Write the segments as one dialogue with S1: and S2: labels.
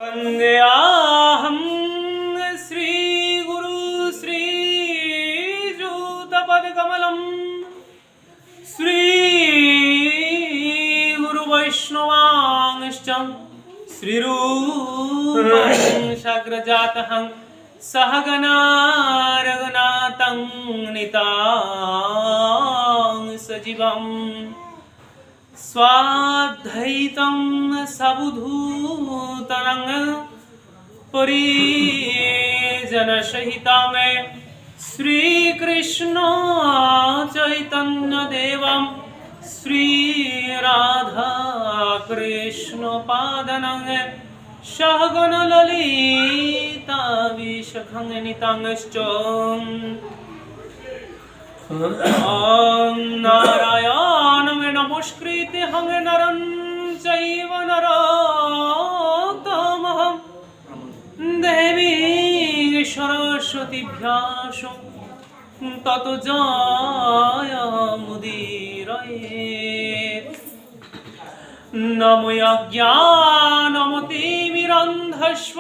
S1: वन्देऽहं श्रीगुरु श्रीयुतपदकमलं श्रीगुरुवैष्णवांश्च श्रीरूपं साग्रजातं सहगणा रघुनाथं नितां सजीवम् स्वाद्वैतं सबुधूतं परिजनसहितं श्रीकृष्ण चैतन्यदेवं श्रीराधाकृष्णपादं सहगणललिता विशाखान्वितांश्च नारायणं नमस्कृत्य नरं चैव नरोत्तमं देवीं सरस्वतीभ्यां ततो जयमुदीरयेत्। नमो यज्ञानमतिमिरन्धस्व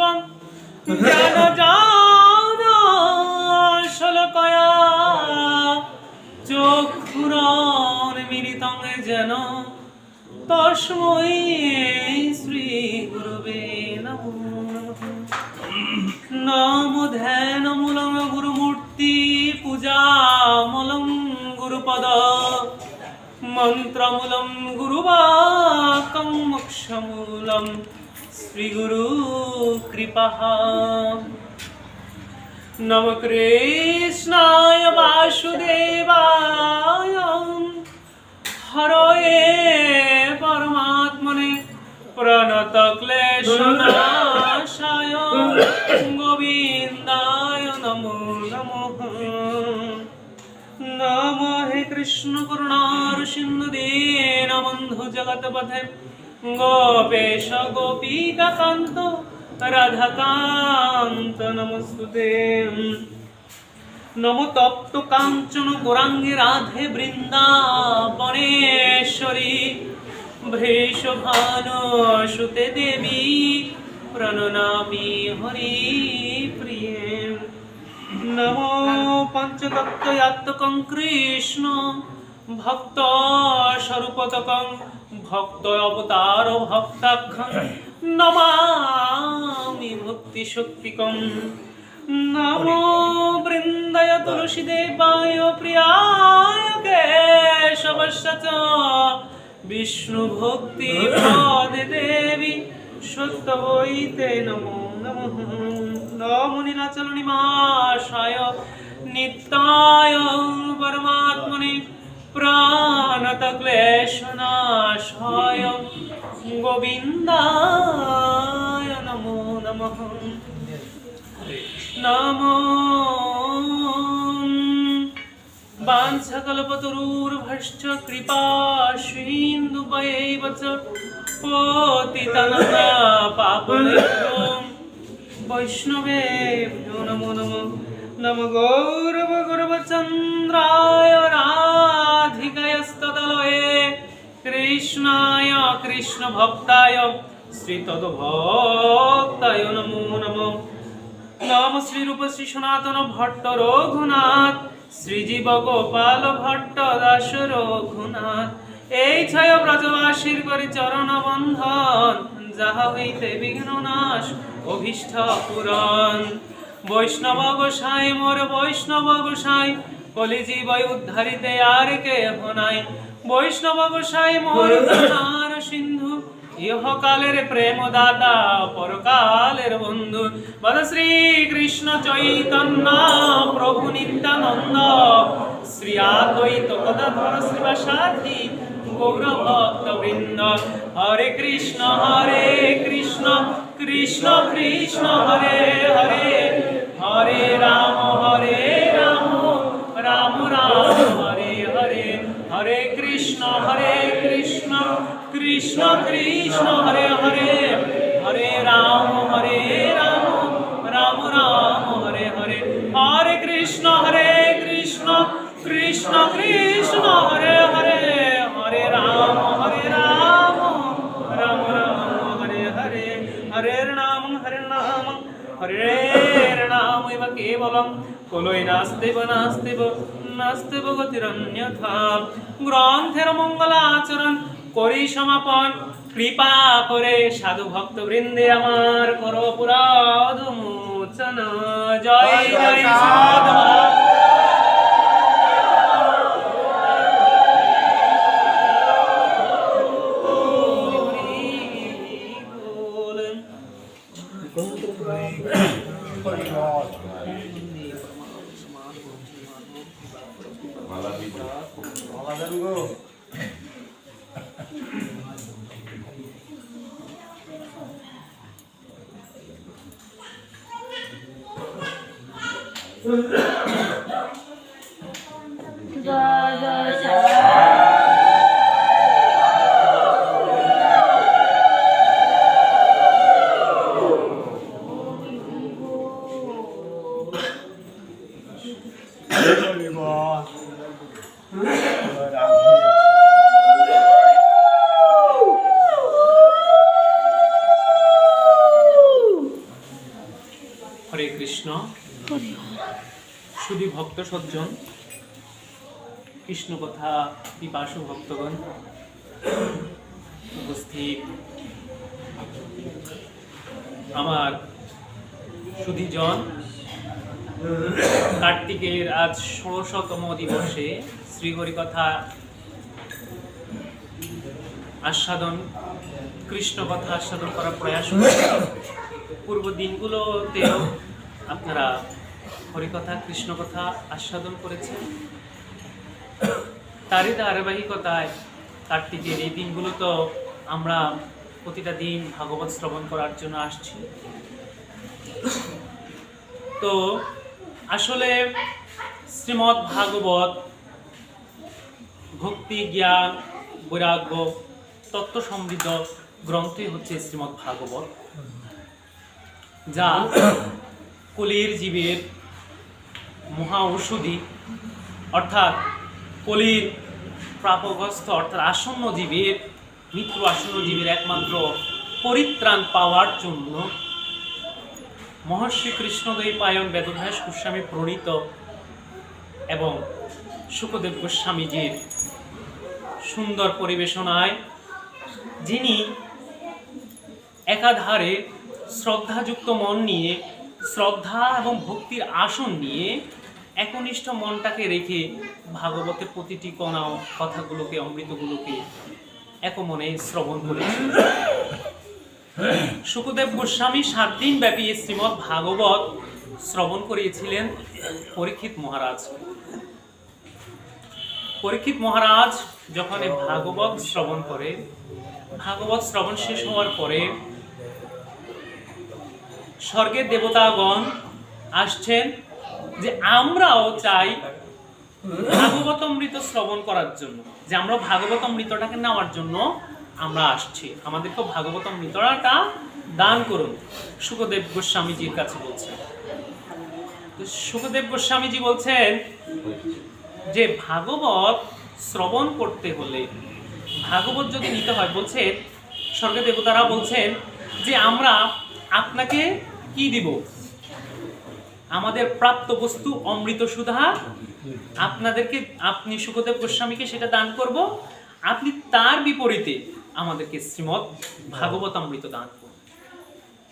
S1: ज्ञानजानशलाकया चक्षुरुन्मीलितं येन तस्मै श्रीगुरवे नमः। नमो ध्यानमूलं गुरुमूर्ति पूजामूलं गुरुपद मन्त्रमूलं गुरुवाक्यं मोक्षमूलं श्रीगुरुकृपः। नमो कृष्णाय वासुदेवाय हरये परमात्मने प्रणतक्लेशनाशाय गोविन्दाय नमो नमः। नमो हे कृष्ण करुणासिन्धु दीनबन्धु जगत्पथे गोपेश गोपिकान्त राधाकान्त नमस्तुते। नमो तप्त कांचन गौरांगी राधे वृंदावनेश्वरी वृषभानुसुते देवी प्रणनामि हरिप्रिये। नमो पंचतत्त्वयात्मकं कृष्ण भक्त स्वरूपतकं भक्त अवतार भक्ताख्यं नमामि भक्तिशक्तिकम्। नमो वृन्दाय तुलसीदेवाय प्रियाय केशवस्य च विष्णुभक्तिप्रदे देवी सत्यवै ते नमो नमः। नमो नीलाचल निवासाय नित्याय परमात्मने प्राणतक्लेशनाशाय गोविन्दाय नमो नमः। नमो वाञ्छाकल्पतरुर्भश्च कृपा सिन्धुभ्यैव च पतितानां पावनेभ्यो वैष्णवेभ्यो नमो नमः। नमो गौरवचन्द्राय राधिकायस्ततलये कृष्णाय कृष्णभक्ताय श्रीतद्भक्ताय नमो नमः। नमो श्रीरूप श्री सनातन भट्ट रघुनाथ श्रीजीव गोपाल भट्ट दास रघुनाथ এই ছয় ব্রজবাসীর করি চরণ বন্ধন যাহা হইতে বিঘ্ন নাশ অভীষ্ট পূরণ। বৈষ্ণব গোসাই মোর বৈষ্ণব গোসাই কলি জীব উদ্ধারিতে আর কেহ নাই। বৈষ্ণব গোসাই মোর করুণার সিন্ধু ইহকালের প্রেম দাতা পরকালের বন্ধু। বল শ্রী কৃষ্ণ চৈতন্য প্রভু নিত্যানন্দ শ্রী অদ্বৈত গদাধর শ্রীবাসাদি গৌর ভক্ত বৃন্দ। হরে কৃষ্ণ কৃষ্ণ কৃষ্ণ হরে হরে হরে রাম রাম রাম হরে হরে। হরে কৃষ্ণ কৃষ্ণ কৃষ্ণ হরে হরে হরে রাম রাম রাম হরে হরে। হরে কৃষ্ণ কৃষ্ণ কৃষ্ণ হরে হরে হরে রাম রাম রাম হরে হরে। हरे नाम হরের নামৈব কেবলম কলই নাস্তেব নাস্তেব নাস্তেব গতিরন্যথা। গ্রন্থের মঙ্গলাচরণ করি সমাপন, কৃপা করে সাধু ভক্ত বৃন্দে আমার করো পুরাধ মোচন। জয় জয় শ্রীমদ্ হরে কৃষ্ণ। শুধু ভক্ত সজ্জন, কৃষ্ণ কথা পিপাসু ভক্তগণ উপস্থিত, আমার সুধীজন, কার্তিকের আজ ১৬তম দিবসে শ্রীহরিকথা আস্বাদন, কৃষ্ণ কথা আস্বাদন করার প্রয়াস করছি। পূর্ব দিনগুলোতেও আপনারা হরিকথা কৃষ্ণ কথা আস্বাদন করেছেন। তারই ধারাবাহিকতায় কার্তিকের এই দিনগুলো তো আমরা প্রতিটা দিন ভাগবত শ্রবণ করার জন্য আসছি। তো আসলে শ্রীমদ্ ভাগবত ভক্তি, জ্ঞান, বৈরাগ্য, তত্ত্ব সমৃদ্ধ গ্রন্থই হচ্ছে শ্রীমদ্ ভাগবত, যা কলির জীবের মহা ঔষধি, অর্থাৎ কলির প্রাপগ্রস্ত অর্থাৎ আসন্ন জীবের, মৃত্যু আসন্ন জীবের একমাত্র পরিত্রাণ পাওয়ার জন্য মহর্ষি কৃষ্ণদ্বৈপায়ন বেদব্যাস গোস্বামী প্রণীত এবং শুকদেব গোস্বামীজির সুন্দর পরিবেশনায়, যিনি একাধারে শ্রদ্ধাযুক্ত মন নিয়ে, শ্রদ্ধা এবং ভক্তির আসন নিয়ে একনিষ্ঠ মনটাকে রেখে ভাগবতের প্রতিটি কণা কথাগুলোকে, অমৃতগুলোকে একমনে শ্রবণ করেছেন। শুকদেব গোস্বামী 7 দিন ব্যাপী শ্রীমদ্ ভাগবত শ্রবণ করিয়েছিলেন পরীক্ষিত মহারাজ। পরীক্ষিত মহারাজ যখন ভাগবত শ্রবণ করে, ভাগবত শ্রবণ শেষ হওয়ার পরে স্বর্গের দেবতাগণ আসছেন যে আমরাও চাই ভাগবতামৃত শ্রবণ করার জন্য, যে আমরা ভাগবতামৃতটাকে নেওয়ার জন্য আমরা আসছি, আমাদেরকে ভাগবতামৃতটা দান করুন। শুকদেব গোস্বামীজির কাছে বলছেন। শুকদেব গোস্বামীজি বলছেন যে ভাগবত শ্রবণ করতে হলে, ভাগবত যদি নিতে হয়, বলছেন স্বর্গের দেবতারা বলছেন যে আমরা আপনাকে কি দিব, আমাদের প্রাপ্ত বস্তু অমৃত সুধা আপনাদেরকে, আপনি শুকদেব গোস্বামীকে সেটা দান করব, আপনি তার বিপরীতে আমাদেরকে শ্রীমদ্ ভাগবত অমৃত দান করুন।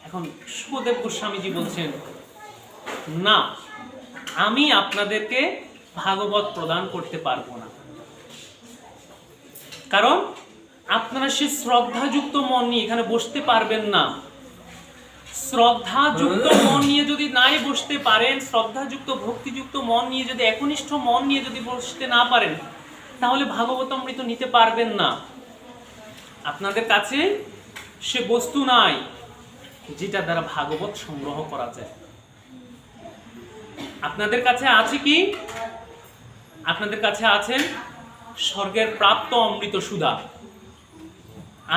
S1: এখন শুকদেব গোস্বামীজি বলছেন, না, আমি আপনাদেরকে ভাগবত প্রদান করতে পারবো না, কারণ আপনারা সে শ্রদ্ধাযুক্ত মন নিয়ে এখানে বসতে পারবেন না। শ্রদ্ধাযুক্ত মন নিয়ে যদি নাই বসতে পারেন, শ্রদ্ধাযুক্ত ভক্তিযুক্ত মন নিয়ে যদি, একনিষ্ঠ মন নিয়ে যদি বসতে না পারেন, তাহলে ভাগবত অমৃত নিতে পারবেন না। আপনাদের কাছে সে বস্তু নাই যেটা দ্বারা ভাগবত সংগ্রহ করা যায়। আপনাদের কাছে আছে কি? আপনাদের কাছে আছেন স্বর্গের প্রাপ্ত অমৃত সুধা,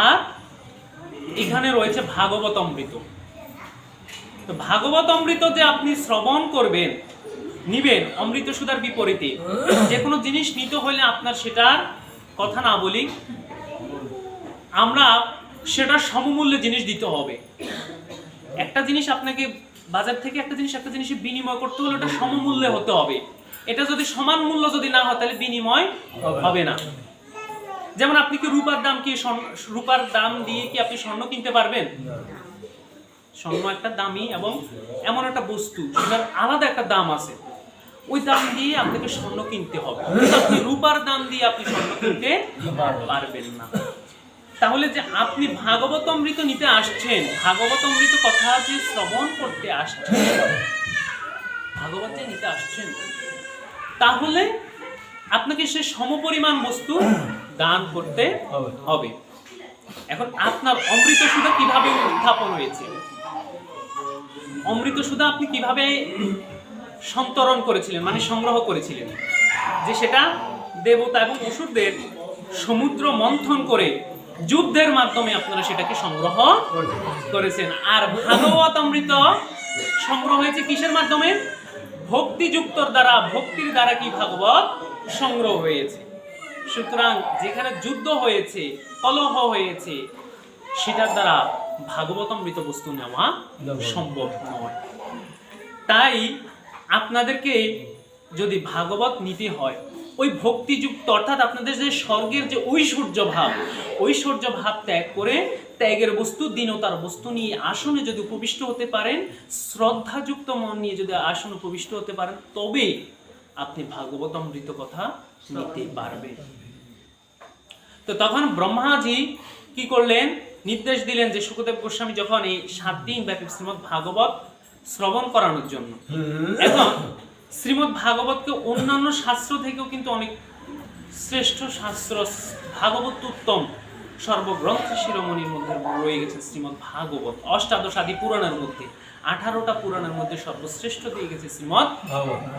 S1: আর এখানে রয়েছে ভাগবত অমৃত। তো ভাগবত অমৃত যে আপনি শ্রবণ করবেন, নিবেন অমৃত সুধার বিপরীতে, যে কোনো জিনিস নিতে হলে আপনার সেটার কথা না বলি, আমরা সেটার সমমূল্যে জিনিস দিতে হবে। একটা জিনিস আপনাকে বাজার থেকে একটা জিনিসে বিনিময় করতে হলে ওটা সমমূল্যে হতে হবে। এটা যদি সমান মূল্য যদি না হয় তাহলে বিনিময় হবে না। যেমন আপনি কি রূপার দাম দিয়ে কি আপনি স্বর্ণ কিনতে পারবেন? স্বর্ণ একটা দামি এবং এমন একটা বস্তু, সেটার আলাদা একটা দাম আছে, ওই দাম দিয়ে আপনাকে স্বর্ণ কিনতে হবে। আপনি রূপার দাম দিয়ে আপনি স্বর্ণ কিনতে পারবেন না। তাহলে যে আপনি ভাগবতামৃত নিতে আসছেন, ভাগবতামৃত কথা যে শ্রবণ করতে আসছেন, ভাগবত যে নিতে আসছেন, তাহলে আপনাকে সে সমপরিমাণ বস্তু দান করতে হবে। এখন আপনার অমৃত সুধা কিভাবে উত্থাপন হয়েছে, অমৃত সুধা আপনি কিভাবে সন্তরণ করেছিলেন, মানে সংগ্রহ করেছিলেন, যে সেটা দেবতা এবং অসুরদের সমুদ্র মন্থন করে যুদ্ধের মাধ্যমে আপনারা সেটাকে সংগ্রহ করেছেন। আর ভাগবত অমৃত সংগ্রহ হয়েছে কিসের মাধ্যমে? ভক্তিযুক্তর দ্বারা, ভক্তির দ্বারা কি ভাগবত সংগ্রহ হয়েছে। সুতরাং যেখানে যুদ্ধ হয়েছে, কলহ হয়েছে, সেটার দ্বারা ভাগবত অমৃত বস্তু নেওয়া সম্ভব নয়। তাই আপনাদেরকে যদি ভাগবত নিতে হয়, ওই ভক্তিযুক্ত অর্থাৎ আপনাদের যে স্বর্গের যে ঐশ্বর্য ভাব ত্যাগ করে, ত্যাগের বস্তু, দীনতার বস্তু নিয়ে আসনে যদি উপবিষ্ট হতে পারেন, শ্রদ্ধাযুক্ত মন নিয়ে যদি আসনে উপবিষ্ট হতে পারেন, তবে আপনি ভাগবত অমৃত কথা নিতে পারবেন। তো তখন ব্রহ্মাজি কি করলেন? নির্দেশ দিলেন যে শুকদেব গোস্বামী যখন এই 7 দিন ব্যাপী শ্রীমদ্ ভাগবত শ্রবণ করানোর জন্য, এখন শ্রীমদ্ ভাগবতকে অন্যান্য শাস্ত্র থেকেও কিন্তু অনেক শ্রেষ্ঠ শাস্ত্র, ভাগবত উত্তম সর্বগ্রন্থ শিরোমণির মধ্যে রয়ে গেছে শ্রীমদ্ ভাগবত। অষ্টাদশাদি পুরাণের মধ্যে 18টা পুরাণের মধ্যে সর্বশ্রেষ্ঠ দিয়ে গেছে শ্রীমদ্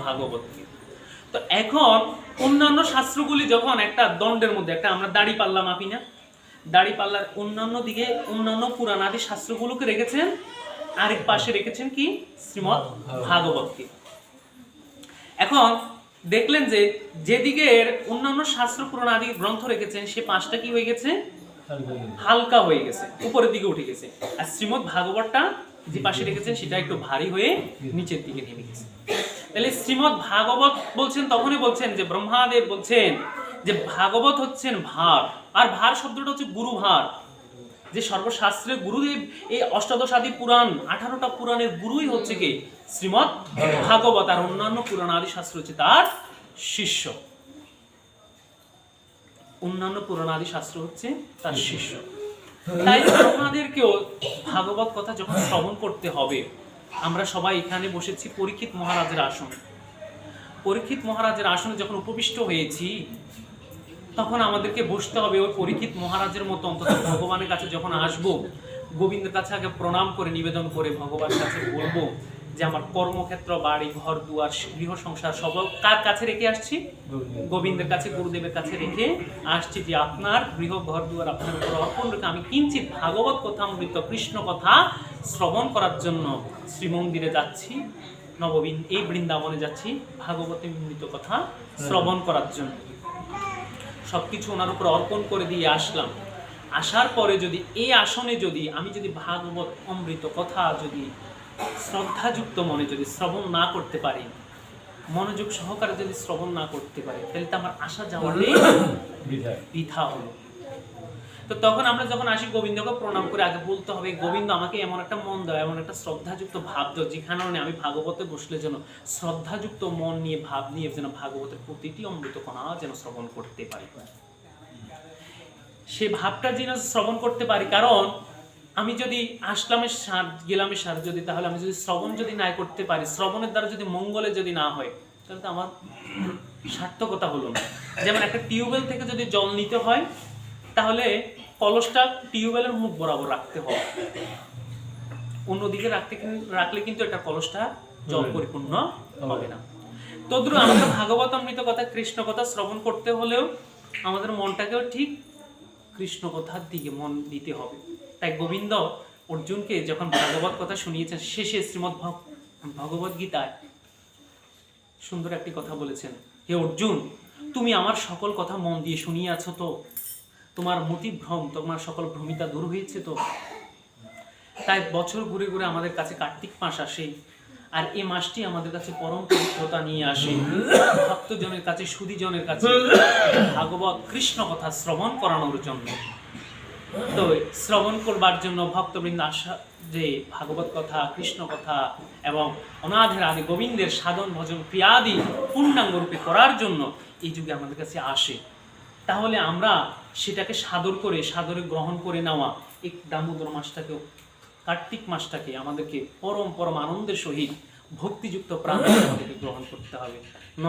S1: ভাগবতকে। তো এখন অন্যান্য শাস্ত্রগুলি যখন একটা দণ্ডের মধ্যে, একটা আমরা দাড়ি পাল্লা মাপি না, দাড়ি পাল্লার অন্যান্য দিকে অন্যান্য পুরাণাদি শাস্ত্রগুলোকে রেখেছেন, আরেক পাশে রেখেছেন কি? শ্রীমদ্ ভাগবতকে। এখন দেখলেন যে যেদিকের অন্যান্য শাস্ত্র পুরাণ আদি গ্রন্থ রেখেছেন, সে পাঁচটা কি হয়ে গেছে? হালকা হয়ে গেছে, উপরের দিকে উঠে গেছে। আর শ্রীমদ্ ভাগবতটা যে পাশে রেখেছেন সেটা একটু ভারী হয়ে নিচের দিকে নেমে গেছে। তাহলে শ্রীমদ্ ভাগবত বলছেন, তখনই বলছেন যে ব্রহ্মাদেব বলছেন যে ভাগবত হচ্ছেন ভার, আর ভার শব্দটা হচ্ছে গুরু ভার, যে সর্বশাস্ত্রের গুরুদেব, এই অষ্টাদশাদি পুরাণ 18টা পুরাণের গুরুই হচ্ছে কি? শ্রীমদ্ ভাগবত। আর অন্যান্য পুরাণ আদি শাস্ত্র হচ্ছে তার শিষ্য, অন্যান্য পুরাণ আদি শাস্ত্র হচ্ছে তার শিষ্য। তাই আমাদেরকেও ভাগবত কথা যখন শ্রবণ করতে হবে, আমরা সবাই এখানে বসেছি পরীক্ষিত মহারাজের আসনে। পরীক্ষিত মহারাজের আসনে যখন উপবিষ্ট হয়েছি, তখন আমাদেরকে বসতে হবে ওই পরীক্ষিত মহারাজের মতো। অন্তত ভগবানের কাছে যখন আসবো, গোবিন্দের কাছে আগে প্রণাম করে নিবেদন করে ভগবানের কাছে বলবো যে আমার কর্মক্ষেত্র, বাড়ি ঘর দুয়ার, গৃহ সংসার সব কার কাছে রেখে আসছি? গোবিন্দের কাছে, গুরুদেবের কাছে রেখে আসছি, যে আপনার গৃহ ঘর দুয়ার আপনার উপর অর্পণ রেখে আমি কিঞ্চিত ভাগবত কথা, অমৃত কৃষ্ণ কথা শ্রবণ করার জন্য শ্রীমন্দিরে যাচ্ছি, এই বৃন্দাবনে যাচ্ছি ভাগবতের অমৃত কথা শ্রবণ করার জন্য। সবকিছু ওনার উপর অর্পণ করে দিয়ে আসলাম। আসার পরে যদি এই আসনে যদি আমি যদি ভাগবত অমৃত কথা যদি শ্রদ্ধাযুক্ত মনে যদি শ্রবণ না করতে পারি, মনোযোগ সহকারে যদি শ্রবণ না করতে পারি, তাহলে তো আমার আসা যাওয়াটাই বৃথা হলো। তো তখন আমরা যখন আসি, গোবিন্দকে প্রণাম করে আগে বলতে হবে, গোবিন্দ আমাকে এমন একটা মন দাও, এমন একটা শ্রদ্ধাযুক্ত ভাব দাও, যেখানে আমি ভাগবতে বসলে যেন শ্রদ্ধাযুক্ত মন নিয়ে, ভাব নিয়ে যেন ভাগবতের প্রতিটি অমৃত কণা যেন শ্রবণ করতে পারি, সে ভাবটা যেন শ্রবণ করতে পারি। কারণ আমি যদি আসলামের সার গেলামের সার যদি, তাহলে আমি যদি শ্রবণ যদি না করতে পারি, শ্রবণের দ্বারা যদি মঙ্গলে যদি না হয়, তাহলে তো আমার সার্থকতা হলো না। যেমন একটা টিউবওয়েল থেকে যদি জল নিতে হয়, তাহলে কলসটা টিউবওয়েলের মুখ বরাবর রাখতে হবে, অন্যদিকে রাখলে কিন্তু এটা কলসটা জল পরিপূর্ণ হবে না। তদ্রুপ আমাদের ভাগবত অমৃত কথা, কৃষ্ণ কথা শ্রবণ করতে হলেও আমাদের মনটাকেও ঠিক কৃষ্ণ কথার দিকে মন দিতে হবে। তাই গোবিন্দ অর্জুনকে যখন ভাগবত কথা শুনিয়েছেন, শেষে শ্রীমদ্ ভগবত গীতায় সুন্দর একটি কথা বলেছেন, হে অর্জুন, তুমি আমার সকল কথা মন দিয়ে শুনিয়াছো তো? তোমার মতিভ্রম, তোমার সকল ভ্রমিতা দূর হয়েছে তো? তাই বছর ঘুরে ঘুরে আমাদের কাছে কার্তিক মাস আসে, আর এই মাসটি আমাদের কাছে পরম পবিত্রতা নিয়ে আসে। ভক্তজনের কাছে, সুধীজনের কাছে ভাগবত কৃষ্ণ কথা শ্রবণ করানোর জন্য। তো শ্রবণ করবার জন্য ভক্তবৃন্দ আসা, যে ভাগবত কথা, কৃষ্ণ কথা এবং অনাথের আদি গোবিন্দের সাধন ভজন ক্রিয়াদি পূর্ণাঙ্গ রূপে করার জন্য এই যুগে আমাদের কাছে আসে। তাহলে আমরা সেটাকে সাদরে গ্রহণ করে নেওয়া, এই দামোদর মাসটাকেও, কার্তিক মাসটাকে আমাদেরকে পরম আনন্দের সহিত ভক্তিযুক্ত প্রাণ আমাদেরকে গ্রহণ করতে হবে।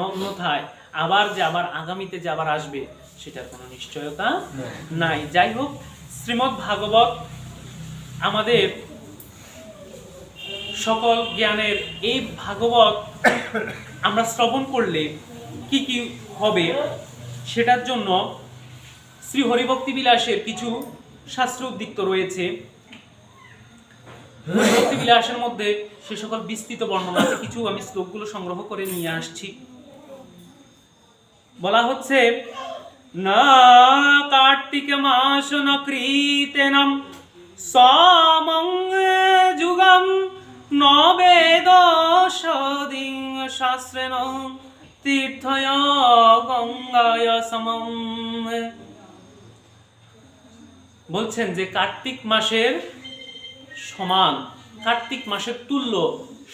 S1: অন্যথায় আবার আগামীতে যে আবার আসবে সেটার কোনো নিশ্চয়তা নাই। যাই হোক, শ্রীমদ্ ভাগবত আমাদের সকল জ্ঞানের এই ভাগবত আমরা শ্রবণ করলে কি কি হবে সেটার জন্য শ্রী হরিভক্তি বিলাসের কিছু শাস্ত্র উদ্দীপ্ত রয়েছে। হরিভক্তি বিলাসের মধ্যে সে সকল বিস্তৃত বর্ণনা আছে, কিছু আমি শ্লোকগুলো সংগ্রহ করে নিয়ে আসছি। বলা হচ্ছে, না কার্তিক মাস ন কৃতেনম সমং যুগম ন বেদ সদিং শাস্ত্রেণ তীর্থয় গঙ্গায় সমম। বলছেন যে কার্তিক মাসের সমান, কার্তিক মাসের তুল্য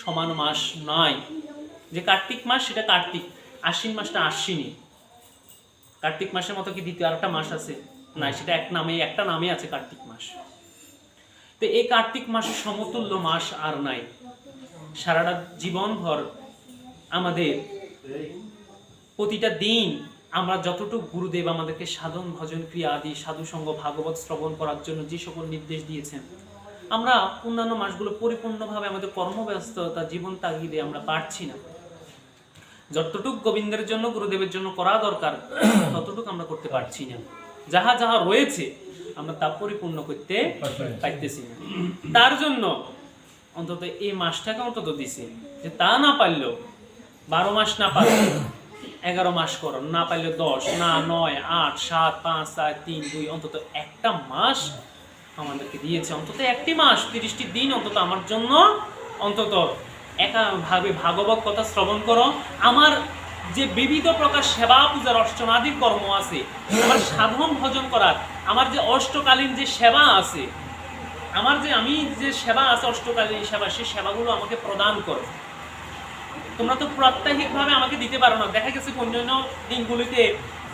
S1: সমান মাস নয়। যে কার্তিক মাস সেটা কার্তিক, আশ্বিন মাসটা আশ্বিনী। কার্তিক মাসের মতো কি দ্বিতীয় আরেকটা মাস আছে? না, সেটা একটা নামে আছে কার্তিক মাস। তো এই কার্তিক মাসের সমতুল্য মাস আর নাই। সারাটা জীবনভর আমাদের প্রতিটা দিন আমরা যতটুকু গুরুদেব আমাদেরকে সাধন ভজন ক্রিয়া আদি সাধুসঙ্গ ভাগবত শ্রবণ করার জন্য যে সকল নির্দেশ দিয়েছেন, আমরা অন্যান্য মাসগুলো পরিপূর্ণভাবে আমাদের কর্মব্যস্ততা জীবন তাগিদে আমরা পারছি না। যতটুকু গোবিন্দের জন্য গুরুদেবের জন্য করা দরকার ততটুকু আমরা করতে পারছি না। যাহা যাহা রয়েছে আমরা তা পরিপূর্ণ করতে পারতেছি না। তার জন্য অন্তত এই মাসটাকে অন্তত দিছি, যে তা না পারলেও 12 মাস না পারলে 11 মাস করো, না পারলে 10, না 9, 8, 7, 5, 4, 3, 2, অন্তত একটা মাস আমাদেরকে দিয়েছে। অন্তত একটি মাস 30টি দিন অন্তত আমার জন্য অন্তত একাভাবে ভাগবত কথা শ্রবণ করো। আমার যে বিবিধ প্রকার সেবা পূজার অর্চনাদির কর্ম আছে, আমার সাধন ভজন করার, আমার যে অষ্টকালীন যে সেবা আছে, আমি যে সেবা আছে অষ্টকালীন সেবা, সেই সেবাগুলো আমাকে প্রদান করো। তোমরা তো প্রাত্যহিকভাবে আমাকে দিতে পারো না। দেখা গেছে অন্যান্য দিনগুলিতে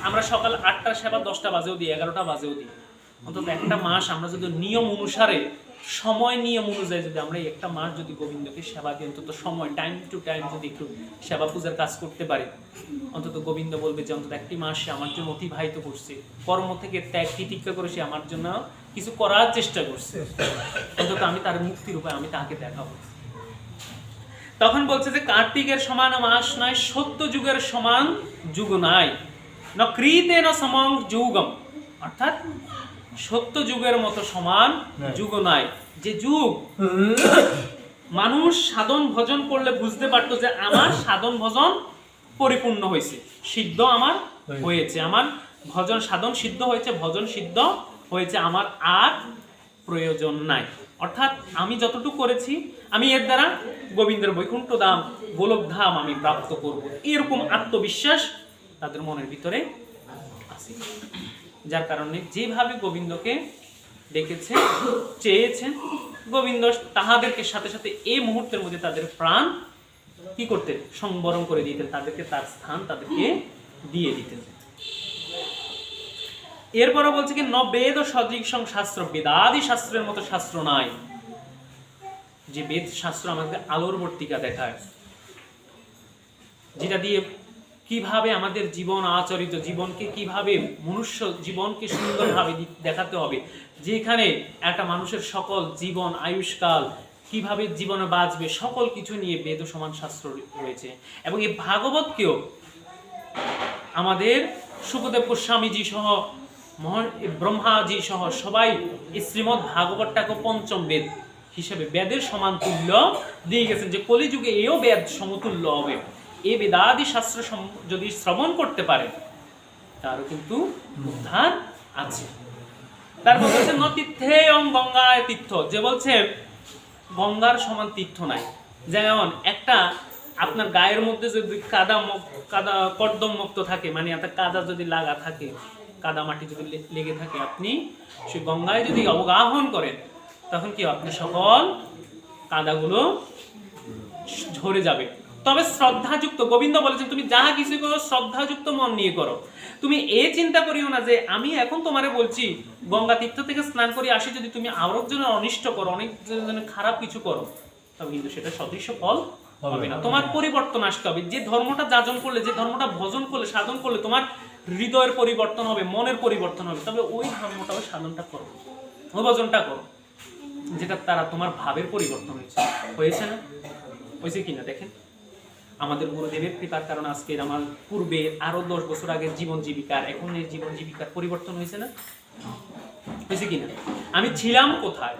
S1: আমরা সকাল 8টার সেবা 10টা বাজেও দিই, 11টা বাজেও দিই। অন্তত একটা মাস আমরা যদি নিয়ম অনুসারে, সময় নিয়ম অনুযায়ী যদি আমরা একটা মাস যদি গোবিন্দকে সেবা দিই, অন্তত সময় টাইম টু টাইম যদি একটু সেবা পূজার কাজ করতে পারি, অন্তত গোবিন্দ বলবে যে অন্তত একটি মাস সে আমার জন্য অতিবাহিত করছে, কর্ম থেকে ত্যাগ তিতিক্ষা করে সে আমার জন্য কিছু করার চেষ্টা করছে। অন্তত আমি তার মুক্তির উপায় আমি তাকে দেখাবো। তখন বলছে যে কার্তিকের সমান মাস নাই, সত্য যুগের সমান যুগ নাই, ন কৃতেন সমং যুগম, অর্থাৎ সত্য যুগের মতো সমান যুগ নাই। যে যুগ মানুষ সাধন ভজন করলে বুঝতে পারতো যে আমার সাধন ভজন পরিপূর্ণ হয়েছে, সিদ্ধ আমার হয়েছে, আমার ভজন সাধন সিদ্ধ হয়েছে, ভজন সিদ্ধ হয়েছে, আমার আর প্রয়োজন নাই। অর্থাৎ আমি যতটুকু করেছি আমি এর দ্বারা গোবিন্দের বৈকুণ্ঠ ধাম গোলক ধাম আমি প্রাপ্ত করব, এরকম আত্মবিশ্বাস তাদের মনের ভিতরে আছে। যার কারণে যেভাবে গোবিন্দকে ডেকেছে, চেয়েছেন, গোবিন্দ তাহাদেরকে সাথে সাথে এই মুহূর্তের মধ্যে তাদের প্রাণ কি করতেন? সংবরণ করে দিতেন, তাদেরকে তার স্থান তাদেরকে দিয়ে দিতেন। এরপরে বলছে কি, ন বেদ সদৃশং শাস্ত্র, বেদাদি শাস্ত্রের মতো শাস্ত্র নাই। যে বেদ শাস্ত্র আমাদের আলোর বর্তিকা দেখায়, যেটা দিয়ে কিভাবে আমাদের জীবন আচরিত, জীবনকে কিভাবে মনুষ্য জীবনকে সুন্দরভাবে দেখাতে হবে, যেখানে একটা মানুষের সকল জীবন আয়ুষ্কাল কিভাবে জীবনে বাঁচবে, সকল কিছু নিয়ে বেদ সমান শাস্ত্র রয়েছে। এবং এই ভাগবতকেও আমাদের সুখদেব গোস্বামীজি সহ ব্রহ্মাজি সহ সবাই এই শ্রীমদ্ ভাগবতটাকে পঞ্চম বেদ হিসেবে বেদের সমান তুল্য দিয়ে গেছেন, যে কলিযুগে এও বেদ সমতুল্য হবে। এই বেদাদি শাস্ত্র যদি শ্রবণ করতে পারে তারও কিন্তু উদ্ধার আছে। তারপর বলছে ন তীর্থে অং গঙ্গায় তীর্থ, যে বলছে গঙ্গার সমান তীর্থ নাই। যেমন একটা আপনার গায়ের মধ্যে যদি কাদা কর্দম মুক্ত থাকে, মানে একটা কাদা যদি লাগা থাকে, কাদা মাটি যদি লেগে থাকে, আপনি সেই গঙ্গায় যদি অবগাহন করেন তখন কি আপনি সকল কাদাগুলো ঝরে যাবে। তবে শ্রদ্ধাযুক্ত, গোবিন্দ বলেছেন তুমি যাহা কিছু করো শ্রদ্ধাযুক্ত মন নিয়ে করো। তুমি এ চিন্তা করিও না যে আমি এখন তোমারে বলছি গঙ্গা তীর্থ থেকে স্নান করে আসি, যদি তুমি আরো জনের অনিষ্ট করো, অনেক জনের খারাপ কিছু করো, তবে কিন্তু সেটা সদৃশ্য ফল হবে না। তোমার পরিবর্তন আসতে হবে। যে ধর্মটা যাজন করলে, যে ধর্মটা ভজন করলে, সাধন করলে তোমার হৃদয়ের পরিবর্তন হবে, মনের পরিবর্তন হবে, তবে ওই ধর্মটা, ওই সাধনটা করো, ওই ভজনটা করো যেটা তারা তোমার ভাবের পরিবর্তন হয়েছে না? হয়েছে কিনা দেখেন। আমাদের গুরুদেবের কৃপার কারণে আজকের আমার পূর্বে আরো 10 বছর আগের জীবন জীবিকার এখন এই জীবন জীবিকার পরিবর্তন হয়েছে না? হয়েছে কিনা? আমি ছিলাম কোথায়?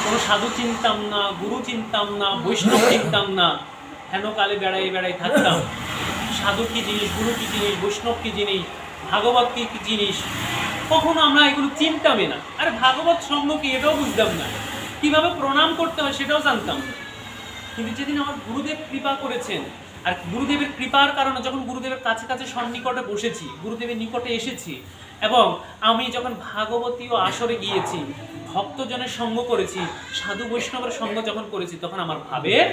S1: কোনো সাধু চিনতাম না, গুরু চিনতাম না, বৈষ্ণব চিনতাম না, হেন কালে বেড়াই বেড়াই থাকতাম। সাধু কি জিনিস, গুরু কি জিনিস, বৈষ্ণব কি জিনিস, ভাগবত কি জিনিস, কখনো আমরা এগুলো চিনতামই না। আরে ভাগবত সঙ্গ কি এটাও বুঝতাম না, কিভাবে প্রণাম করতে হয় সেটাও জানতাম না। কিন্তু যেদিন আমার গুরুদেব কৃপা করেছেন, আর গুরুদেবের কৃপার কারণে যখন গুরুদেবের কাছে কাছে সন্নিকটে বসেছি, গুরুদেবের নিকটে এসেছি, এবং আমি যখন ভাগবতীয় আসরে গিয়েছি, ভক্তজনের সঙ্গ করেছি, সাধু বৈষ্ণবের সঙ্গ যখন করেছি, তখন আমার ভাবের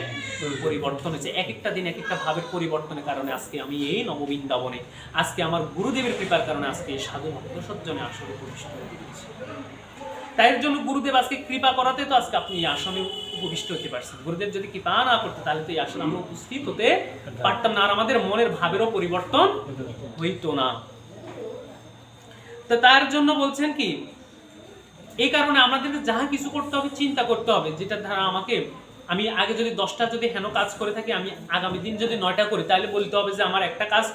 S1: পরিবর্তন হয়েছে। এক একটা দিন এক একটা ভাবের পরিবর্তনের কারণে আজকে আমি এই নববৃন্দাবনে, আজকে আমার গুরুদেবের কৃপার কারণে আজকে এই সাধু ভক্ত সজ্জনে আসরে প্রতিষ্ঠিত হতে পেরেছি। তাই জন্য গুরুদেব আজকে কৃপা করাতে তো আজকে আপনি এই আসনে উপবিষ্ট হতে পারছেন। গুরুদেব যদি কৃপা না করতে তাহলে তো এই আসনে আমরা উপস্থিত হতে পারতাম না, আর আমাদের মনের ভাবেরও পরিবর্তন হইতো না। তো তার জন্য বলছেন কি, এই কারণে আমাদেরকে যাহা কিছু করতে হবে চিন্তা করতে হবে, যেটা ধারা আমাকে, আমি আগে যদি 10টা যদি হেন কাজ করে থাকি, আমি আগামী দিন যদি 9টা করি, তাহলে বলতে হবে যে আমার একটা কাজ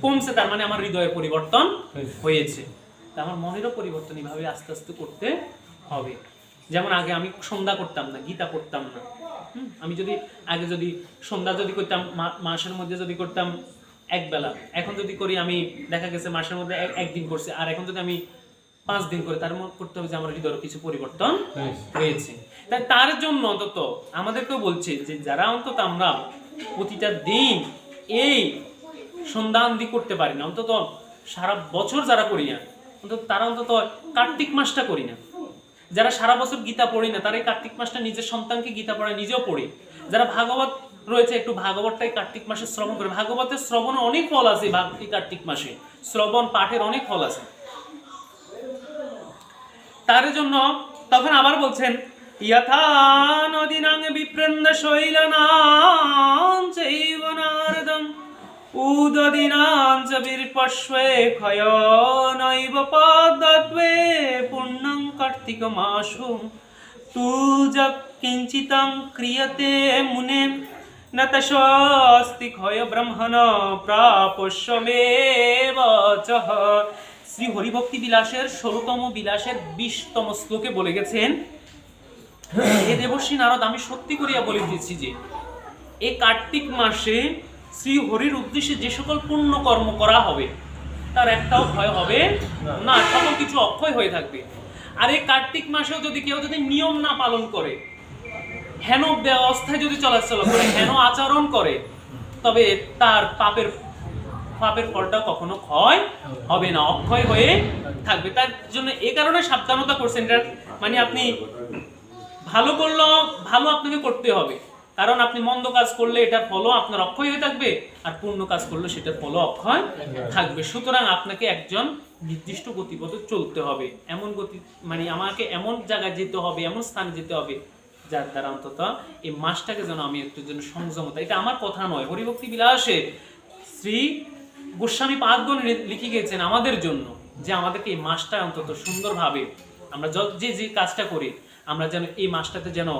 S1: কমছে, তার মানে আমার হৃদয়ের পরিবর্তন হয়েছে। আমার মনেরও পরিবর্তন এইভাবে আস্তে আস্তে করতে হবে। যেমন আগে আমি সন্ধ্যা করতাম না, গীতা পড়তাম না। আমি যদি আগে যদি সন্ধ্যা যদি করতাম, মাসের মধ্যে যদি করতাম একবেলা, এখন যদি করি আমি দেখা গেছে মাসের মধ্যে একদিন করছি, আর এখন যদি আমি 5 দিন করে, তার মধ্যে করতে হবে যে আমার হৃদয়ের কিছু পরিবর্তন হয়েছে। তাই তার জন্য অন্তত আমাদেরকেও বলছে যে যারা অন্তত আমরা প্রতিটা দিন এই সন্ধানদি করতে পারি না, অন্তত সারা বছর যারা করি না, অন্তত তারা অন্তত কার্তিক মাসটা করি না। যারা সারা বছর গীতা পড়ি না, তারা এই কার্তিক মাসটা নিজের সন্তানকে গীতা পড়ায়, নিজেও পড়ি। যারা ভাগবত রয়েছে, একটু ভাগবতটাই কার্তিক মাসে শ্রবণ করে। ভাগবতের শ্রবণের অনেক ফল আছে, এই কার্তিক মাসে শ্রবণ পাঠের অনেক ফল আছে। তার জন্য তখন আবার বলছেন, যথা নদীনাং বিপ্রন্দ শৈলনাং চৈব নারদং উদদিনাং চ বিপশ্বে ক্ষয় নৈব পদ্মত্বে পুণ্যং কার্তিক মাসু তু যৎ কিঞ্চিতং ক্রিয়তে মুনে ন তস্তি ক্ষয় ব্রহ্মণ প্রাপস্যমেব চঃ। শ্রী হরিভক্তি বিলাসের 16তম বিলাসের 20তম শ্লোকে বলে গেছেন, হে দেবর্ষী নারদ, আমি সত্যি করিয়া বলিতেছি যে এই কার্তিক মাসে শ্রী হরির উদ্দেশ্যে যে সকল পুণ্য কর্ম করা হবে তার একটাও ক্ষয় হবে না, সকল কিছু অক্ষয় হয়ে থাকবে। আর এই কার্তিক মাসেও যদি কেউ যদি নিয়ম না পালন করে, হেন ব্যবস্থায় যদি চলাচল করে, হেন আচরণ করে, তবে তার পাপের ফলটা কখনো ক্ষয় হবে না, অক্ষয় হয়ে থাকবে। তার জন্য এই কারণে সাবধানতা করছেন, মানে আপনি ভালো করলেও ভালো আপনাকে করতে হবে, কারণ আপনি মন্দ কাজ করলে এটার ফলও আপনার অক্ষয় হয়ে থাকবে, আর পূর্ণ কাজ করলে সেটার ফলও অক্ষয় থাকবে। সুতরাং আপনাকে একজন নির্দিষ্ট গতিপথে চলতে হবে, এমন গতি, মানে আমাকে এমন জায়গায় যেতে হবে, এমন স্থানে যেতে হবে যার দ্বারা অন্তত এই মাসটাকে যেন আমি একটু যেন সংযমতা, এটা আমার কথা নয়, হরিভক্তি বিলাসে শ্রী গোস্বামী পাদগণ লিখে গেছেন আমাদের জন্য, যে আমাদেরকে এই মাসটা অন্তত সুন্দরভাবে আমরা যে যে কাজটা করি, আমরা যেন এই মাসটাতে যেন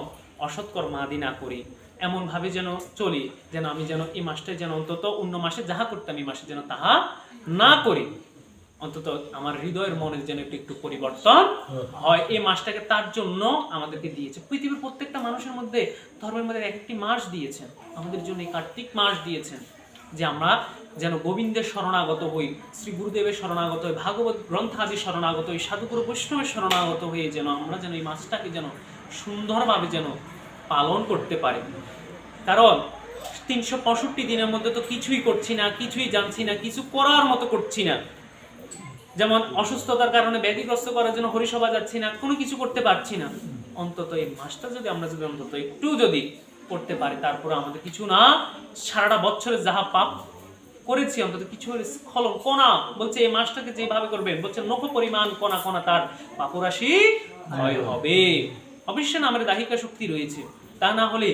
S1: অসৎকর্ম আদি না করি, এমন ভাবে যেন চলি যেন আমি যেন এই মাসটায় যেন অন্তত অন্য মাসে যাহা করতাম এই মাসে যেন তাহা না করি, অন্তত আমার হৃদয়ের মনের যেন একটু পরিবর্তন হয়। এই মাসটাকে তার জন্য আমাদেরকে দিয়েছে। পৃথিবীর প্রত্যেকটা মানুষের মধ্যে, ধর্মের মধ্যে একটি মাস দিয়েছেন, আমাদের জন্য এই কার্তিক মাস দিয়েছেন, যে আমরা যেন গোবিন্দের শরণাগত হই, শ্রী গুরুদেবের শরণাগত হই, ভাগবত গ্রন্থাদি শরণাগত হই, সাধুগুরু বৈষ্ণবের শরণাগত হয়ে যেন আমরা যেন এই মাসটাকে যেন সুন্দরভাবে যেন পালন করতে পারে। কারণ 365 দিনের মধ্যে তো কিছুই করছি না, কিছুই জানছি না, কিছু করার মতো করছি না। যেমন অসুস্থতার কারণে ব্যাধিগ্রস্ত করার জন্য হরিসভা যাচ্ছি না, কোনো কিছু করতে পারছি না। অন্তত এই মাসটা যদি আমরা যদি অন্তত একটু যদি করতে পারি, তারপরে আমাদের কিছু না, সারাটা বছরে যাহা পাপ করেছি অন্তত কিছু স্খলন কণা, বলছে এই মাসটাকে যেভাবে করবেন, বলছে নখ পরিমাণ কণা কণা তার পাপরাশি ক্ষয় হবে। অবশ্যই না আমাদের দাহিকা শক্তি রয়েছে, তা না হলে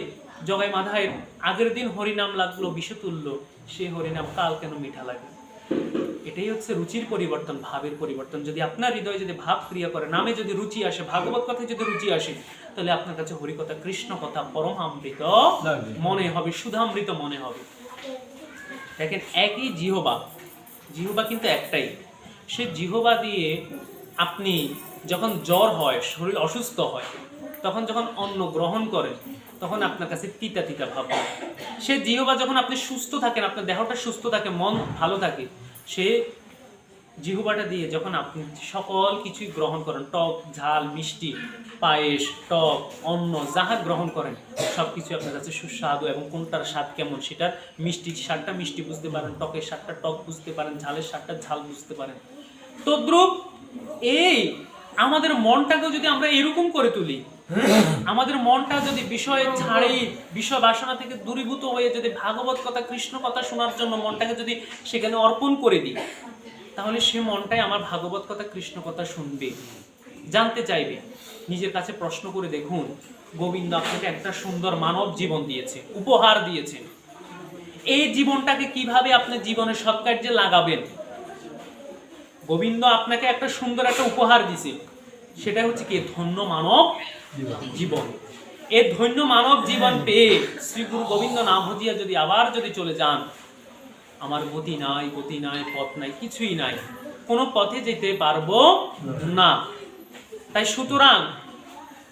S1: জগাই মাধায় আগের দিন হরিনাম লাগলো বিষতুল্য, সে হরিনাম কাল কেন মিঠা লাগে। এটাই হচ্ছে রুচির পরিবর্তন, ভাবের পরিবর্তন। যদি আপনার হৃদয়ে যদি ভাব ক্রিয়া করে, নামে যদি রুচি আসে, ভাগবত কথায় যদি রুচি আসে, তাহলে আপনার কাছে হরিকথা কৃষ্ণ কথা পরমামৃত মনে হবে, সুধামৃত মনে হবে। দেখেন একই জিহবা, জিহবা কিন্তু একটাই। সে জিহবা দিয়ে আপনি যখন জ্বর হয়, শরীর অসুস্থ হয়, তখন যখন অন্ন গ্রহণ করেন, তখন আপনার কাছে তিতা তিতা ভাব হয়। সে জিহবা যখন আপনি সুস্থ থাকেন, আপনার দেহটা সুস্থ থাকে, মন ভালো থাকে, সে জিহ্বাটা দিয়ে যখন আপনি সকল কিছুই গ্রহণ করেন, টক ঝাল মিষ্টি, পায়েস, টক, অন্ন যাহা গ্রহণ করেন, সব কিছু আপনার কাছে সুস্বাদু, এবং কোনটার স্বাদ কেমন সেটার মিষ্টি স্বাদটা মিষ্টি বুঝতে পারেন, টকের স্বাদটা টক বুঝতে পারেন, ঝালের স্বাদটা ঝাল বুঝতে পারেন। তদ্রূপ এই আমাদের মনটাকেও যদি আমরা এরকম করে তুলি, আমাদের মনটা যদি বিষয়ে ছাড়ি, বিষয় বাসনা থেকে দূরীভূত হয়ে যদি ভাগবত কথা কৃষ্ণ কথা শোনার জন্য মনটাকে যদি সেখানে অর্পণ করে দিই, তাহলে সে মনটাই আমার ভাগবত কথা কৃষ্ণ কথা শুনবে, জানতে চাইবে। নিজের কাছে প্রশ্ন করে দেখুন, গোবিন্দ আপনাকে একটা সুন্দর মানব জীবন দিয়েছে, উপহার দিয়েছে। এই জীবনটাকে কিভাবে আপনি জীবনের সৎকার্যে লাগাবেন? গোবিন্দ আপনাকে একটা সুন্দর একটা উপহার দিয়েছে, সেটা হচ্ছে কি ধন্য মানব জীবন। এই ধন্য মানব জীবন পেয়ে শ্রী গুরু গোবিন্দ নাম ভজিয়া যদি আবার যদি চলে যান, আমার গতি নাই, গতি নাই, পথ নাই, কিছুই নাই, কোনো পথে যেতে পারবো না। তাই সুতরাং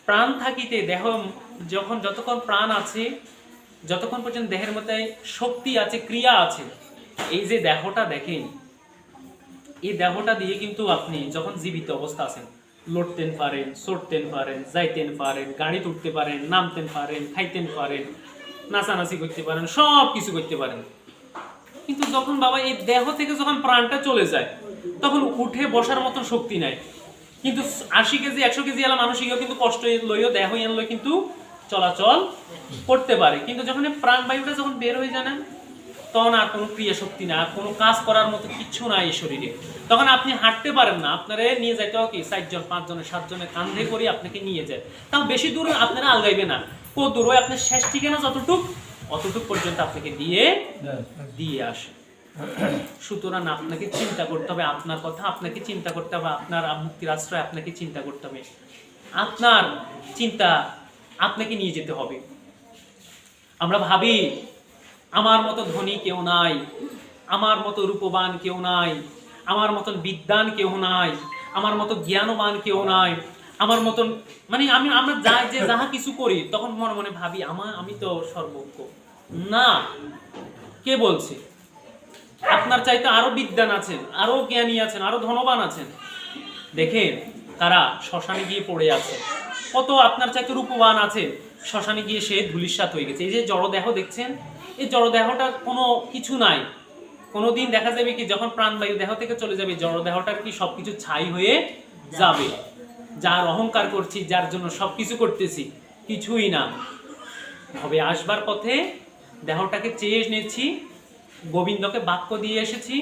S1: প্রাণ থাকিতে দেহ, যখন যতক্ষণ প্রাণ আছে, যতক্ষণ পর্যন্ত দেহের মধ্যে শক্তি আছে, ক্রিয়া আছে, এই যে দেহটা দেখেন, এই দেহটা দিয়ে কিন্তু আপনি যখন জীবিত অবস্থা আছেন, লড়তেন পারেন, চড়তেন পারেন, যাইতেন পারেন, গাড়ি তুলতে পারেন, নামতেন পারেন, খাইতেন পারেন, নাচানাচি করতে পারেন, সব কিছু করতে পারেন। কিন্তু যখন বাবা এই দেহ থেকে যখন প্রাণটা চলে যায়, তখন উঠে বসার মতন শক্তি নাই। কিন্তু 80 কেজি 100 কেজি এলা মানুষইও কিন্তু কষ্ট লইও, দেহ এনলো কিন্তু চলাচল করতে পারে। কিন্তু যখন প্রাণ বায়ুটা যখন বের হয়ে যায় না, তখন আর কোনো ক্রিয়া শক্তি না, আর কোনো কাজ করার মতো কিচ্ছু নাই এই শরীরে। তখন আপনি হাঁটতে পারেন না, আপনারা নিয়ে যাইতে হবে কি 4 জন 5 জনের 7 জনের কাঁধে করে আপনাকে নিয়ে যায়। তাও বেশি দূর আপনারা আলগাইবে না, কত দূর ওই আপনার শেষ ঠিকানা যতটুক, অতটুক পর্যন্ত আপনাকে দিয়ে আসে। সুতরাং আপনাকে চিন্তা করতে হবে, আপনার কথা আপনাকে চিন্তা করতে হবে, আপনার মুক্তির আশ্রয় আপনাকে চিন্তা করতে হবে, আপনার চিন্তা আপনাকে নিয়ে যেতে হবে। আমরা ভাবি আমার মতো ধনী কেউ নাই, আমার মতো রূপবান কেউ নাই, আমার মতন বিদ্বান কেউ নাই, আমার মতো জ্ঞানবান কেউ নাই, আমার মতন মানে আমরা যে যাহা কিছু করি, তখন মনে মনে ভাবি আমি তো সর্বজ্ঞ। না, কে বলছে? আপনার চাইতে আরো বিদ্বান আছেন, আরো জ্ঞানী আছেন, আরো ধনবান আছেন। দেখেন তারা শ্মশানে গিয়ে পড়ে আছে, কত আপনার চাইতে রূপবান আছে, শ্মশানে গিয়ে সে ধূলিসাৎ হয়ে গেছে। এই যে জড়দেহ দেখছেন, এই জড়দেহটা কোনো কিছু নাই। কোনোদিন দেখা যাবে কি যখন প্রাণবায়ু দেহ থেকে চলে যাবে, জড়দেহটার কি সবকিছু ছাই হয়ে যাবে। যার অহংকার করছি, যার জন্য সবকিছু করতেছি, কিছুই না হবে। আসবার পথে দেহটাকে চেয়ে নিয়েছি, গোবিন্দকে বাক্য দিয়ে এসেছি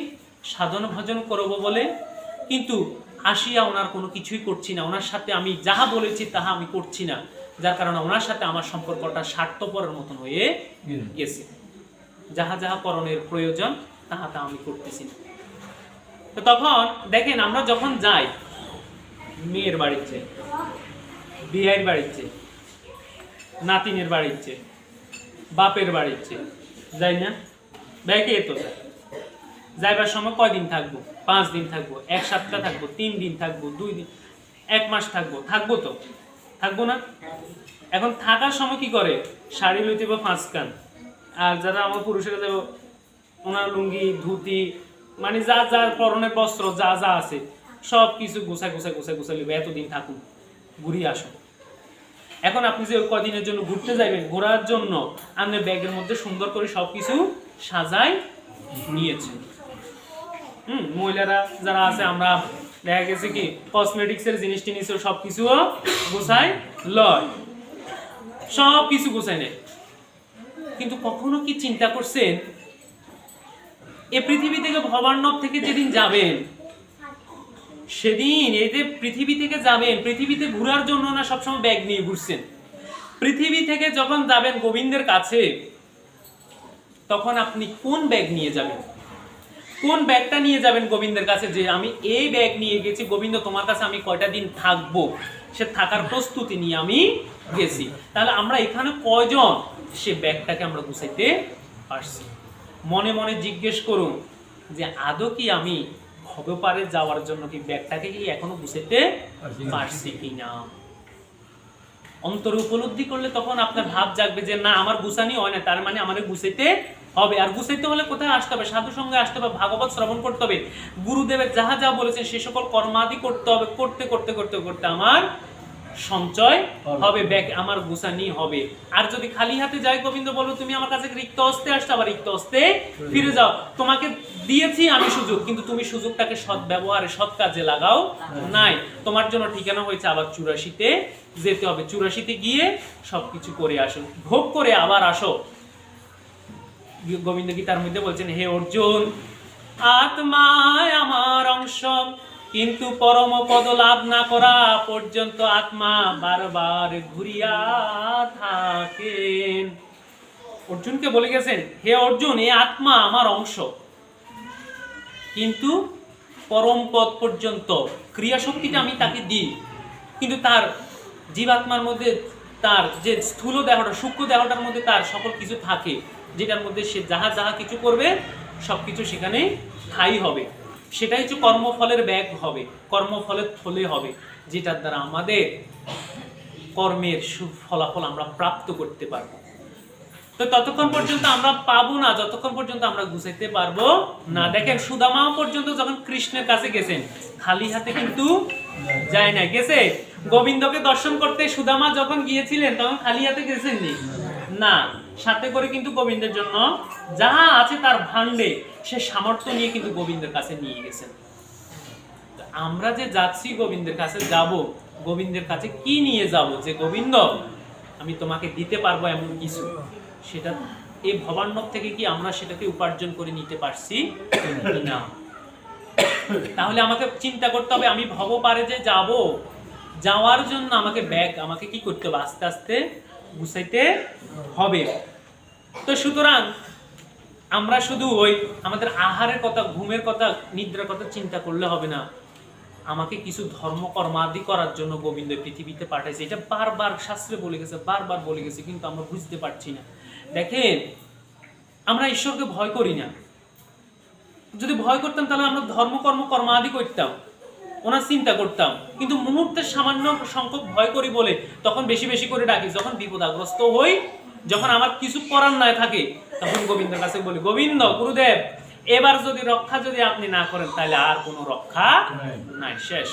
S1: সাধন ভজন করব বলে, কিন্তু আসিয়া ওনার কোনো কিছুই করছি না, ওনার সাথে আমি যাহা বলেছি তাহা আমি করছি না, যার কারণে ওনার সাথে আমার সম্পর্কটা স্বার্থপরের মতন হয়ে গেছে। যাহা যাহা করণের প্রয়োজন তাহা তা আমি করতেছি না। তো তখন দেখেন আমরা যখন যাই মেয়ের বাড়িতে, বিয়ের বাড়িতে, নাতিনের বাড়িতে, বাপের বাড়িতে যাই না, ব্যাকে তো যাইবার সময় কয়দিন থাকবো? 5 দিন থাকবো, 1 সপ্তাহ থাকবো, 3 দিন থাকবো, 2 দিন, 1 মাস থাকবো, তো থাকবো না? এখন থাকার সময় কি করে? শাড়ি লইতে 5 কান, আর যারা আমার পুরুষেরা যাবো ওনার লুঙ্গি ধুতি মানে যা যা পরনের বস্ত্র যা যা আছে সব কিছু গুছাই লিবে, এতদিন থাকুন, ঘুরিয়ে আসুন। এখন আপনি যে ওই কদিনের জন্য ঘুরতে যাবেন, ঘোরার জন্য আপনার ব্যাগের মধ্যে সুন্দর করে সবকিছু সাজাই নিয়েছেন। মহিলারা যারা আছে আমরা দেখা গেছে কি কসমেটিক্সের জিনিস টিনিস সবকিছুও গোছায় লয়, সব কিছু গোছায় নেয়। কিন্তু কখনো কি চিন্তা করছেন এ পৃথিবী থেকে ভবার্ণব থেকে যেদিন যাবেন, সেদিন এই যে পৃথিবী থেকে যাবেন, পৃথিবীতে ঘোরার জন্য না সবসময় ব্যাগ নিয়ে ঘুরছেন। পৃথিবী থেকে যখন যাবেন গোবিন্দের কাছে, তখন আপনি কোন ব্যাগ নিয়ে যাবেন? কোন ব্যাগটা নিয়ে যাবেন গোবিন্দের কাছে যে আমি এই ব্যাগ নিয়ে গেছি, গোবিন্দ তোমার কাছে আমি কয়টা দিন থাকবো, সে থাকার প্রস্তুতি নিয়ে আমি গেছি। তাহলে আমরা এখানে কয়জন সে ব্যাগটাকে আমরা গুছাইতে পারছি? মনে মনে জিজ্ঞেস করুন যে আদৌ কি আমি ভবপারে যাওয়ার জন্য কি ব্যাগটাকে কি এখনো গুছাইতে পারছি কিনা? অন্তরে উপলব্ধি করলে তখন আপনার ভাব জাগবে যে না আমার গুছানি হয় না, তার মানে আমাদের গুছাইতে হবে। আর গুছাইতে হলে কোথায় আসতে হবে? সাধু সঙ্গে আসতে হবে, ভাগবত শ্রবণ করতে হবে, গুরুদেবের যাহা যা বলেছেন সে সকল কর্মাদি করতে হবে। করতে করতে করতে করতে আমার সঞ্চয় হবে, ব্যাগ আমার গুছানি হবে। আর যদি খালি হাতে যাই, গোবিন্দ বলবো তুমি আমার কাছে রিক্ত হস্তে আসতে, আবার রিক্ত হস্তে ফিরে যাও। তোমাকে দিয়েছি আমি সুযোগ, কিন্তু তুমি সুযোগটাকে সৎ ব্যবহারে সৎ কাজে লাগাও নাই। তোমার জন্য ঠিকানা হয়েছে আবার 84-তে যেতে হবে, 84-তে গিয়ে সবকিছু করে আসো, ভোগ করে আবার আসো। গোবিন্দ গীতার মধ্যে বলছেন, হে অর্জুন, আত্মায় আমার অংশ, কিন্তু পরম পদ লাভ না করা পর্যন্ত আত্মা বারবার ঘুরিয়া থাকেন। অর্জুনকে বলে গেছেন, হে অর্জুন, এই আত্মা আমার অংশ, কিন্তু পরম পদ পর্যন্ত ক্রিয়া শক্তিটা আমি তাকে দিই, কিন্তু তার জীবাত্মার মধ্যে তার যে স্থূল দেহটা, সূক্ষ্ম দেহটার মধ্যে তার সকল কিছু থাকে, যেটার মধ্যে সে যাহা যাহা কিছু করবে সবকিছু সেখানে স্থায়ী হবে। সেটাই হচ্ছে কর্মফলের ব্যাগ হবে, কর্মফলের থলে হবে, যেটার দ্বারা আমাদের কর্মের সুফলাফল আমরা প্রাপ্ত করতে পারবো। তো ততক্ষণ পর্যন্ত আমরা পাবো না যতক্ষণ পর্যন্ত আমরা গুছাইতে পারবো না। দেখেন সুদামাও পর্যন্ত যখন কৃষ্ণের কাছে গেছেন খালি হাতে কিন্তু যায় না, গেছে গোবিন্দকে দর্শন করতে। সুদামা যখন গিয়েছিলেন তখন খালি হাতে গেছেন না, সাথে করে কিন্তু গোবিন্দের জন্য যাহা আছে তার ভান্ডে সে সামর্থ্য নিয়ে কিন্তু গোবিন্দের কাছে নিয়ে গেছেন। আমরা যে যাচ্ছি গোবিন্দের কাছে যাব, গোবিন্দের কাছে কি নিয়ে যাব যে গোবিন্দ আমি তোমাকে দিতে পারবো এমন কিছু, সেটা এই ভবান্নব থেকে কি আমরা সেটাকে উপার্জন করে নিতে পারছি না? তাহলে আমাকে চিন্তা করতে হবে আমি ভবপারে যে যাব, যাওয়ার জন্য আমাকে ব্যাগ আমাকে কি করতে হবে? আস্তে আস্তে গুছাইতে হবে। তো সুতরাং আমরা শুধু ওই আমাদের আহারের কথা, ঘুমের কথা, নিদ্রার কথা চিন্তা করলে হবে না। আমাকে কিছু ধর্মকর্মাদি করার জন্য গোবিন্দ পৃথিবীতে পাঠাইছে, এটা বারবার শাস্ত্রে বলে গেছে, বারবার বলে গেছে, কিন্তু আমরা বুঝতে পারছি না। দেখেন আমরা ঈশ্বরকে ভয় করি না। যদি ভয় করতাম তাহলে আমরা কর্মাদি করতাম, ওনার চিন্তা করতাম। কিন্তু মুহূর্তের সামান্য সংখ্যক ভয় করি বলে তখন বেশি বেশি করে ডাকি। যখন বিপদাগ্রস্ত হই, যখন আমার কিছু করার নাই থাকে, তখন গোবিন্দের কাছে বলি, গোবিন্দ গুরুদেব এবার যদি রক্ষা যদি আপনি না করেন তাহলে আর কোনো রক্ষা নাই, শেষ।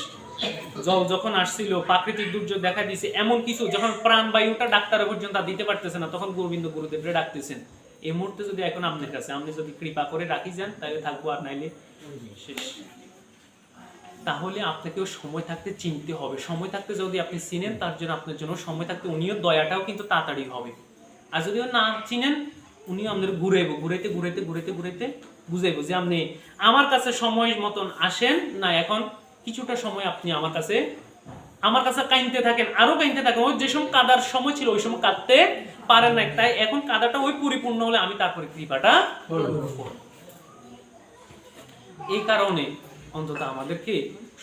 S1: জল যখন আসছিল, প্রাকৃতিক দুর্যোগ দেখা দিয়েছে, এমন কিছু যখন প্রাণবায়ুটা ডাক্তারের পর্যন্ত দিতে পারতেছে না, তখন গোবিন্দ গুরুদেবরে ডাকতেছেন, এই মুহূর্তে যদি এখন আপনার কাছে আপনি যদি কৃপা করে রাখি যান তাহলে থাকবো, আর নাইলে শেষ। তাহলে আপনাকেও সময় থাকতে চিনতে হবে। সময় থাকতে যদি আপনি চিনেন, তার জন্য আপনার জন্য সময় থাকতে উনিও দয়াটাও কিন্তু তাড়াতাড়ি হবে। আর যদিও না চিনেন, উনিও আমাদের ঘুরাইবো, ঘুরাইতে ঘুরাইতে ঘুরাইতে ঘুরাইতে বুঝাইবো যে আপনি আমার কাছে সময় মতন আসেন না, এখন কিছুটা সময় আপনি আমার কাছে কাঁদতে থাকেন, আরো কাঁদতে থাকেন। ওই যে সময় কাদার সময় ছিল ওই সময় কাঁদতে পারেন না, তাই এখন কাদাটা ওই পরিপূর্ণ হলে আমি তারপরে কৃপাটা করব। এই কারণে অন্তত আমাদেরকে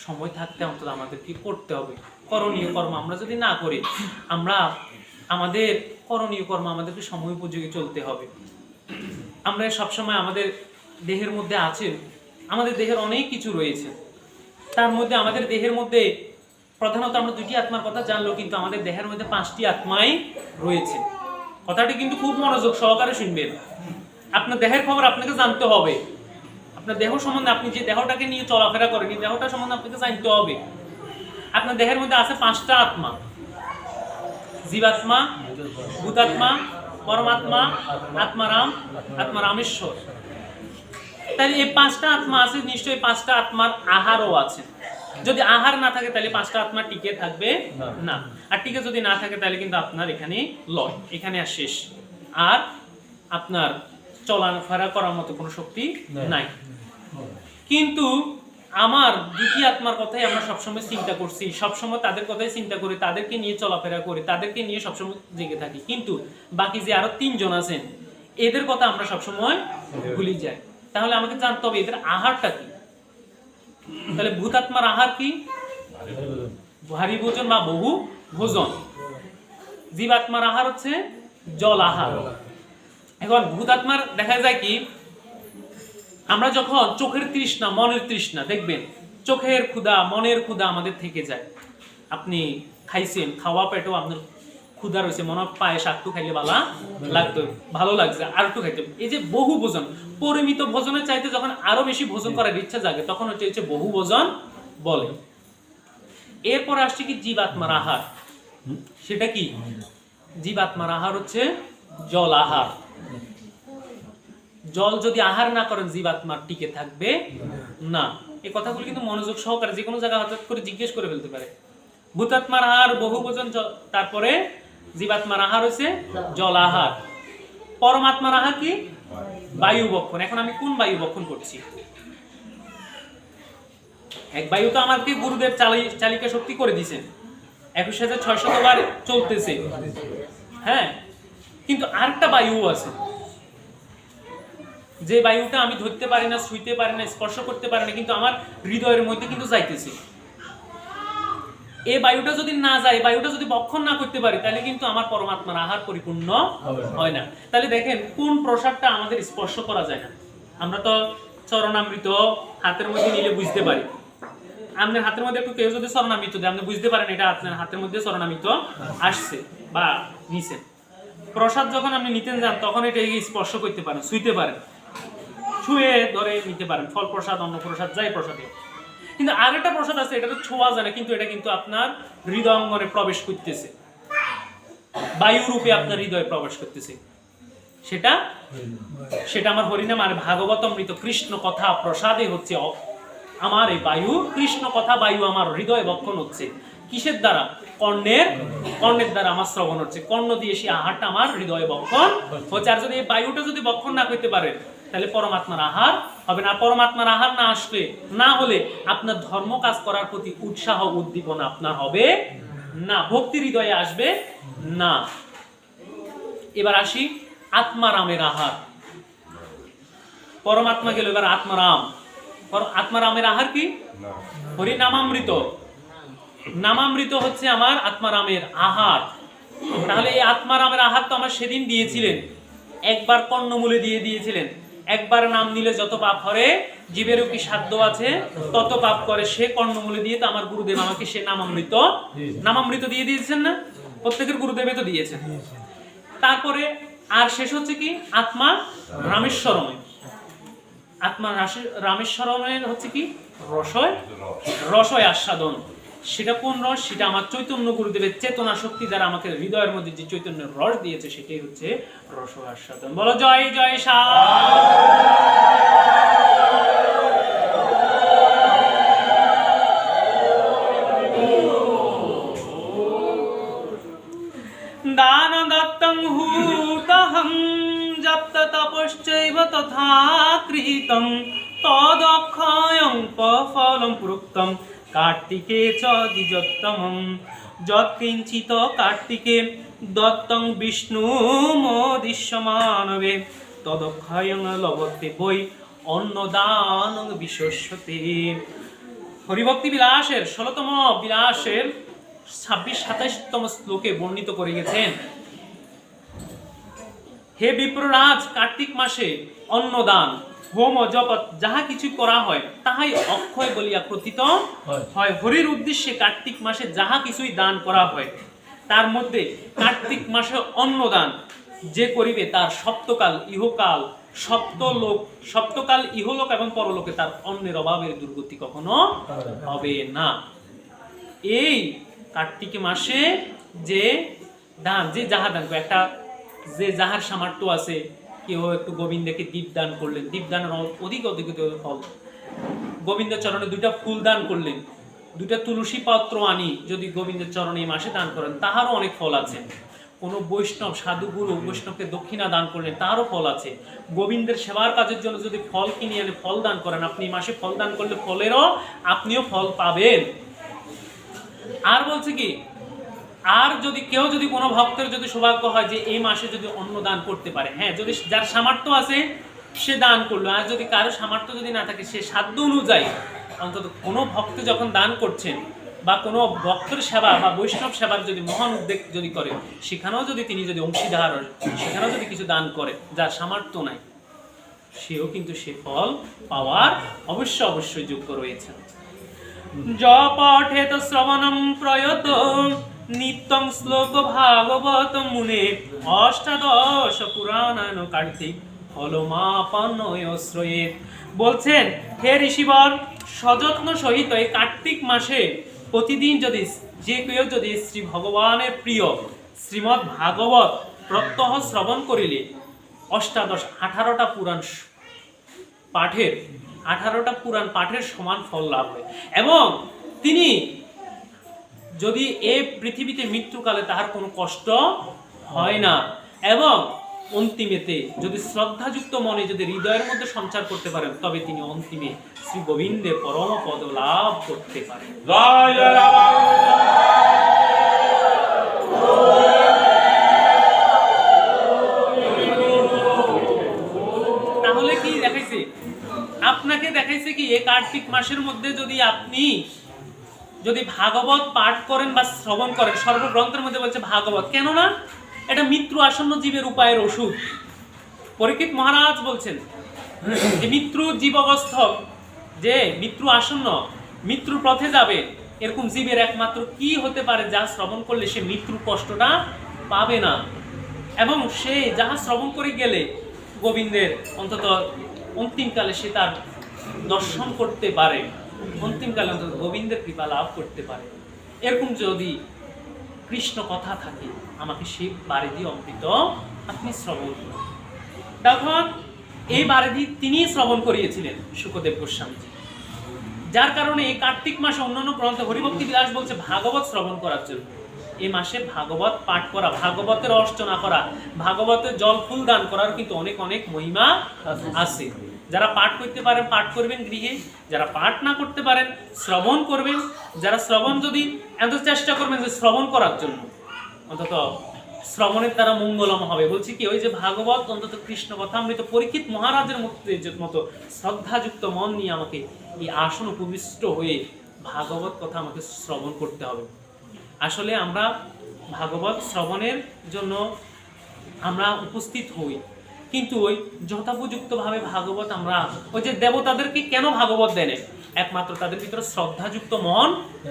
S1: সময় থাকতে অন্তত আমাদেরকে করতে হবে করণীয় কর্ম। আমরা যদি না করি, আমরা আমাদের করণীয় কর্ম আমাদেরকে সময় উপযোগী চলতে হবে। আমরা সবসময় আমাদের দেহের মধ্যে আছে, আমাদের দেহের অনেক কিছু রয়েছে, তার মধ্যে আমাদের দেহের মধ্যে প্রধানত আমরা 2টি আত্মার কথা জানলো, কিন্তু আমাদের দেহের মধ্যে 5টি আত্মাই রয়েছে। কথাটি কিন্তু খুব মনোযোগ সহকারে শুনবেন। আপনার দেহের খবর আপনাকে জানতে হবে, আপনার দেহ সম্বন্ধে, আপনি যে দেহটাকে নিয়ে চলাফেরা করেন এই দেহটা সম্বন্ধে আপনাকে জানতে হবে। আপনার দেহের মধ্যে আছে 5টা আত্মা, জীবাত্মা, ভূতাত্মা, পরমাত্মা, আত্মারাম, আত্মারামেশ্বর। তাহলে এই পাঁচটা আত্মা আছে, নিশ্চয়ই পাঁচটা আত্মার আহারও আছে। যদি আহার না থাকে তাহলে পাঁচটা আত্মা টিকে থাকবে না, আর টিকে যদি না থাকে তাহলে কিন্তু আপনার এখানে লয়, এখানে আর শেষ, আর আপনার চলাফেরা করার মতো কোনো শক্তি নাই। কিন্তু আমার দ্বিতীয় আত্মার কথাই আমরা সবসময় চিন্তা করছি, সবসময় তাদের কথাই চিন্তা করি, তাদেরকে নিয়ে চলাফেরা করি, তাদেরকে নিয়ে সবসময় জেগে থাকি। কিন্তু বাকি যে আরো তিনজন আছেন এদের কথা আমরা সবসময় ভুলে যাই। তাহলে আমাকে জানতে হবে এদের আহারটা কি। তাহলে ভূতাত্মার আহার কি? ভারী ভোজন বা বহু ভোজন। জীবাত্মার আহার হচ্ছে জল আহার। এখন ভূতাত্মার দেখা যায় কি, আমরা যখন চোখের তৃষ্ণা, মনের তৃষ্ণা, দেখবেন চোখের ক্ষুধা, মনের ক্ষুধা আমাদের থেকে যায়। আপনি খাইছেন, খাওয়া পেটেও আপনার ক্ষুধা রয়েছে, মনে পায়ে শাকটু খাইলে লাগতো, ভালো লাগছে, আর একটু খাইতে। এই যে বহু ভোজন, পরিমিত ভোজনের চাইতে যখন আরো বেশি ভোজন করার ইচ্ছা জাগে তখন হচ্ছে বহু ভোজন বলে। এরপর আসছে কি জীবাত্মার আহার। সেটা কি? জীবাত্মার আহার হচ্ছে জল আহার। জল যদি আহার না করেন জীবাত্মার টিকে থাকবে না। এই কথাগুলো কিন্তু মনোযোগ সহকারে যে কোনো জায়গায় হঠাৎ করে জিজ্ঞেস করে ফেলতে পারে। ভূতাত্মার আহার বহু ভোজন, তারপরে জীবাত্মার আহার হচ্ছে জল আহার। পরমাত্মার আহার কি? বায়ু বক্ষণ। এখন আমি কোন বায়ু বক্ষণ করছি? এক বায়ু তো আমাকে গুরুদেব চালিকা শক্তি করে দিয়েছেন, 21,600 বার চলতেছে, হ্যাঁ। কিন্তু আরেকটা বায়ু আছে, যে বায়ুটা আমি ধরতে পারি না, ছুঁইতে পারি না, স্পর্শ করতে পারি না, কিন্তু আমার হৃদয়ের মধ্যে কিন্তু যাইতেছে। এই বায়ুটা যদি না যায়, বায়ুটা যদি বক্ষণ না করতে পারি, তাহলে কিন্তু আমার পরমাত্মার আহার পরিপূর্ণ হয় না। তাহলে দেখেন কোন প্রসাদটা আমাদের স্পর্শ করা যায় না। আমরা তো চরণামৃত হাতের মধ্যে নিলে বুঝতে পারি। আপনার হাতের মধ্যে একটু কেউ যদি চরণামৃত দেয়, আপনি বুঝতে পারেন এটা আপনার হাতের মধ্যে চরণামৃত আসছে বা নিছেন। প্রসাদ যখন আপনি নিতেন যান তখন এটা স্পর্শ করতে পারেন, ছুঁইতে পারেন, ছুঁয়ে ধরে নিতে পারেন, ফল প্রসাদ, অন্ন প্রসাদ, যাই প্রসাদে। কিন্তু আরেকটা প্রসাদ আছে, এটা তো ছোঁয়া যায় না, কিন্তু এটা কিন্তু আপনার হৃদয় অঙ্গনে প্রবেশ করতেছে, বায়ু রূপে আপনার হৃদয়ে প্রবেশ করতেছে। সেটা আমার হরিনাম আর ভাগবতমৃত কৃষ্ণ কথা প্রসাদে হচ্ছে আমার এই বায়ু। কৃষ্ণ কথা বায়ু আমার হৃদয়ে বক্ষণ হচ্ছে কিসের দ্বারা? কর্ণের দ্বারা আমার শ্রবণ হচ্ছে। কর্ণ দিয়ে সে আহারটা আমার হৃদয়ে বক্ষণ হচ্ছে। আর যদি এই বায়ুটা যদি বক্ষণ না করতে পারেন তাহলে পরমাত্মার আহার হবে না। পরমাত্মার আহার না হলে আপনার ধর্ম কাজ করার প্রতি উৎসাহ উদ্দীপনা আপনার হবে না, ভক্তি হৃদয়ে আসবে না। এবার আসি আত্মারামের আহার। পরমাত্মা গেল, এবার আত্মারাম। আত্মারামের আহার কি? হরিনামামৃত। নামামৃত হচ্ছে আমার আত্মারামের আহার। তাহলে এই আত্মারামের আহার তো আমার সেদিন দিয়েছিলেন, একবার কর্ণমূলে দিয়েছিলেন। একবার নাম নিলে যত পাপ করে, জীবেরও কি সাধ্য আছে তত পাপ করে, সে কর্ণমূলে দিয়ে তো আমার গুরুদেব আমাকে সে নামামৃত দিয়ে দিয়েছেন না? প্রত্যেকের গুরুদেবে তো দিয়েছেন। তারপরে আর শেষ হচ্ছে কি? আত্মা রামেশ্বরমে। আত্মা রামেশ্বরমের হচ্ছে কি? রসয় আস্বাদন। সেটা কোন রস? সেটা আমার চৈতন্য গুরুদেবের চেতনা শক্তি দ্বারা আমাকে হৃদয়ের মধ্যে যে চৈতন্যের রস দিয়েছে সেটাই হচ্ছে রস আস্বাদন। বলো জয় জয় সা। দান দত্তং হুতহং যপ্ত তপশ্চৈব তথা কৃতং তদক্ষয়ং ফলং প্রুক্তং কার্তিকে চ দ্বিজোত্তমং যৎকিঞ্চিত কার্তিকে দত্তং বিষ্ণু মোদিষ্যমানবে তদক্ষয়ং লভতে বৈ অন্নদানং বিশ্বস্যতে। হরিভক্তি বিলাসের 16তম বিলাসের 26-27তম শ্লোকে বর্ণিত করে গেছেন, হে বিপ্ররাজ, কার্তিক মাসে অন্নদান, হোম ও জপ যাহা কিছু করা হয় তাহাই অক্ষয় বলিয়া কথিত হয়। হরির উদ্দেশ্যে কার্তিক মাসে যাহা কিছুই দান করা হয় তার মধ্যে কার্তিক মাসে অন্নদান যে করিবে তার সপ্তকাল ইহলোক এবং পরলোকে তার অন্নের অভাবের দুর্গতি কখনো হবে না। এই কার্তিক মাসে যে দান, যে যাহা দান করে, একটা যে যাহার সামর্থ্য আছে, কেউ একটু গোবিন্দকে দীপ দান করলেন, দীপ দানের অধিক অধিক ফল। গোবিন্দের চরণে 2টা ফুল দান করলেন, 2টা তুলসী পত্র আনি যদি গোবিন্দের চরণে এই মাসে দান করেন, তাহারও অনেক ফল আছে। কোনো বৈষ্ণব সাধুগুরু বৈষ্ণবকে দক্ষিণা দান করলেন, তারও ফল আছে। গোবিন্দের সেবার কাজের জন্য যদি ফল কিনে এনে ফল দান করেন, আপনি এই মাসে ফল দান করলে ফলেরও আপনিও ফল পাবেন। আর বলছে কি, আর যদি কেউ যদি কোনো ভক্তের যদি সৌভাগ্য হয় যে এই মাসে যদি অন্ন দান করতে পারে, হ্যাঁ, যদি যার সামর্থ্য আছে সে দান করলো, আর যদি কারো সামর্থ্য যদি না থাকে, সে সাধ্য অনুযায়ী অন্তত কোনো ভক্ত যখন দান করছেন বা কোনো ভক্তের সেবা বা বৈষ্ণব সেবার যদি মহান উদ্যোগ যদি করে, সেখানেও যদি তিনি যদি অংশীদার, সেখানেও যদি কিছু দান করে, যার সামর্থ্য নাই, সেও কিন্তু সে ফল পাওয়ার অবশ্যই যোগ্য রয়েছে। জপঠেত শ্রবণম প্রয়ত নিত্যং শ্লোক ভাগবত মুনে অষ্টাদশ পুরাণান কার্তিক ফলমাপন্নয়শ্রয়ে। বলছেন, হে ঋষিবর, সযত্ন সহিত এই কার্তিক মাসে প্রতিদিন যদি যে কেউ যদি শ্রী ভগবানের প্রিয় শ্রীমদ্ ভাগবত প্রত্যহ শ্রবণ করিলে অষ্টাদশ 18টা পুরাণ পাঠের 18টা পুরাণ পাঠের সমান ফল লাভ হয়। এবং তিনি যদি এই পৃথিবীতে মৃত্যুকালে তাহার কোনো কষ্ট হয় না, এবং অন্তিমেতে যদি শ্রদ্ধাযুক্ত মনে যদি হৃদয়ের মধ্যে সঞ্চার করতে পারেন, তবে তিনি অন্তিমে শ্রী গোবিন্দের পরম পদ লাভ করতে পারেন। তাহলে কি দেখাইছে? আপনাকে দেখাইছে কি, এই কার্তিক মাসের মধ্যে যদি আপনি যদি ভাগবত পাঠ করেন বা শ্রবণ করেন, সর্বগ্রন্থের মধ্যে বলছে ভাগবত, কেননা এটা মৃত্যু আসন্ন জীবের উপায়ের ওষুধ। পরীক্ষিত মহারাজ বলছেন যে মৃত্যু জীবগ্রস্ত, যে মৃত্যু আসন্ন, মৃত্যুর পথে যাবে, এরকম জীবের একমাত্র কি হতে পারে, যা শ্রবণ করলে সে মৃত্যুর কষ্টটা পাবে না, এবং সে যাহা শ্রবণ করে গেলে গোবিন্দের অন্তত অন্তিমকালে সে তার দর্শন করতে পারে, অন্তিমকালে অন্তত গোবিন্দের কৃপা লাভ করতে পারে। এরকম যদি কৃষ্ণ কথা থাকে, আমাকে সেই বারিধি অমৃত আপনি শ্রবণ করুন। তখন এই বারিধি তিনি শ্রবণ করিয়েছিলেন শুকদেব গোস্বামীজি, যার কারণে এই কার্তিক মাসে অন্যান্য গ্রন্থে হরিভক্তি বিলাস বলছে ভাগবত শ্রবণ করার জন্য। এই মাসে ভাগবত পাঠ করা, ভাগবতের অর্চনা করা, ভাগবতের জল ফুল দান করার কিন্তু অনেক অনেক মহিমা আছে। যারা পাঠ করতে পারেন পাঠ করবেন গৃহে, যারা পাঠ না করতে পারেন শ্রবণ করবেন, যারা শ্রবণ যদি এত চেষ্টা করবেন যে শ্রবণ করার জন্য, অন্তত শ্রবণের দ্বারা মঙ্গলম হবে। বলছি কি, ওই যে ভাগবত অন্তত কৃষ্ণ কথা অমৃত পরীক্ষিত মহারাজের মতো শ্রদ্ধাযুক্ত মন নিয়ে আমাকে এই আসন উপবিষ্ট হয়ে ভাগবত কথা আমাকে শ্রবণ করতে হবে। আসলে আমরা ভাগবত শ্রবণের জন্য আমরা উপস্থিত হই, কিন্তু ওই যথোপযুক্তভাবে ভাগবত আমরা, ওই যে দেবতাদেরকে কেন ভাগবত দেন, একমাত্র তাদের ভিতরে শ্রদ্ধাযুক্ত মন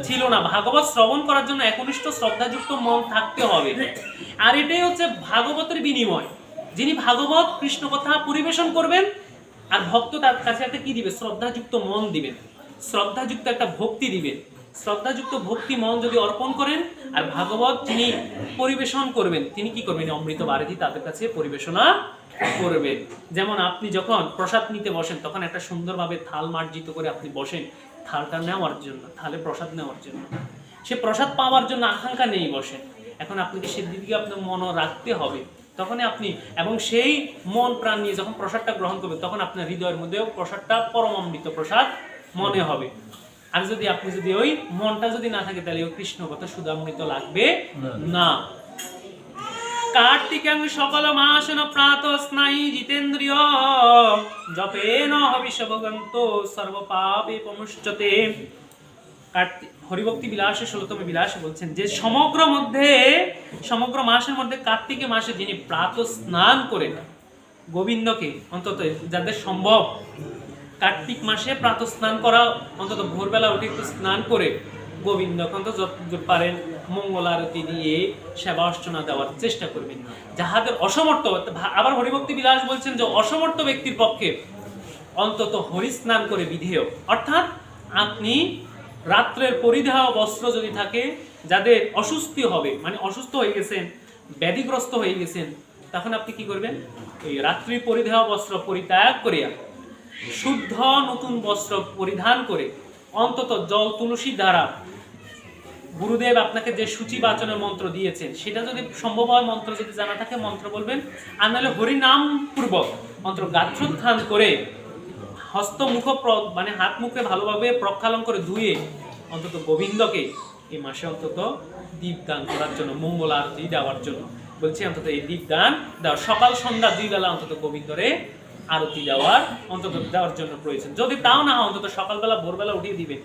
S1: ছিল না। ভাগবত শ্রবণ করার জন্য একনিষ্ঠ শ্রদ্ধাযুক্ত মন থাকতে হবে। আর এটাই হচ্ছে ভাগবতের বিনিময়। যিনি ভাগবত কৃষ্ণ কথা পরিবেশন করবেন, আর ভক্ত তার কাছে একটা কি দিবে, শ্রদ্ধাযুক্ত মন দিবেন, শ্রদ্ধাযুক্ত একটা ভক্তি দিবেন। শ্রদ্ধাযুক্ত ভক্তি মন যদি অর্পণ করেন, আর ভাগবত যিনি পরিবেশন করবেন, তিনি কি করবেন, অমৃত বারিধি তাদের কাছে পরিবেশনা করবেন। যেমন আপনি যখন প্রসাদ নিতে বসেন, তখন একটা সুন্দরভাবে থাল মার্জিত করে আপনি বসেন থালটা নেওয়ার জন্য, থালে প্রসাদ নেওয়ার জন্য, সে প্রসাদ পাওয়ার জন্য আকাঙ্ক্ষা নেই বসেন। এখন আপনাকে সেদিকে আপনার মনও রাখতে হবে, তখনই আপনি, এবং সেই মন প্রাণ নিয়ে যখন প্রসাদটা গ্রহণ করবেন, তখন আপনার হৃদয়ের মধ্যেও প্রসাদটা পরম অমৃত প্রসাদ মনে হবে। আর যদি আপনি যদি ওই মনটা যদি না থাকে, তাহলে ওই কৃষ্ণ কথা শুধু অমৃত লাগবে না। কার্তিকাং সকল মাসন প্রাত স্নায়ী জিতেন্দ্রিয় জপেন হবিষভগন্ত সর্বপাপে প্রমুচ্যতে। হরিভক্তি বিলাসে 16তম বিলাসে বলছেন যে সমগ্র মাসের মধ্যে কার্তিকে মাসে যিনি প্রাত স্নান করেন গোবিন্দকে, অন্তত যাদের সম্ভব কার্তিক মাসে প্রাত স্নান করা, অন্তত ভোরবেলা উঠে একটু স্নান করে গোবিন্দকে অন্তত যতদূর পারেন মঙ্গল আরতি দিয়ে সেবা অর্চনা দেওয়ার চেষ্টা করবেন। যাহাদের অসমর্থ, আবার হরিভক্তি বিলাস বলছেন যে অসমর্থ ব্যক্তির পক্ষে অন্তত হরি স্নান করে বিধেয়, অর্থাৎ আপনি রাত্রের পরিধেয় বস্ত্র যদি থাকে, যাদের অসুস্থ হবে, মানে অসুস্থ হয়ে গেছেন ব্যাধিগ্রস্ত হয়ে গেছেন, তখন আপনি কি করবেন? এই রাত্রি পরিধেয় বস্ত্র পরিত্যাগ করিয়া শুদ্ধ নতুন বস্ত্র পরিধান করে অন্তত জল তুলসী দ্বারা গুরুদেব আপনাকে যে সূচি বাচনের মন্ত্র দিয়েছেন সেটা যদি সম্ভব হয়, মন্ত্র যদি জানা থাকে মন্ত্র বলবেন, আর নাহলে হরিনাম পূর্বক মন্ত্র গাত্রোত্থান করে হস্ত মুখ মানে হাত মুখে ভালোভাবে প্রক্ষালন করে ধুয়ে অন্তত গোবিন্দকে এই মাসে অন্তত দীপদান করার জন্য, মঙ্গল আরতি দেওয়ার জন্য বলছি, অন্তত এই দীপদান দেওয়ার সকাল সন্ধ্যা 2 বেলা অন্তত গোবিন্দরে আরতি দেওয়ার অন্তত দেওয়ার জন্য প্রয়োজন। যদি তাও না হয় অন্তত সকালবেলা ভোরবেলা উঠিয়ে দিবেন,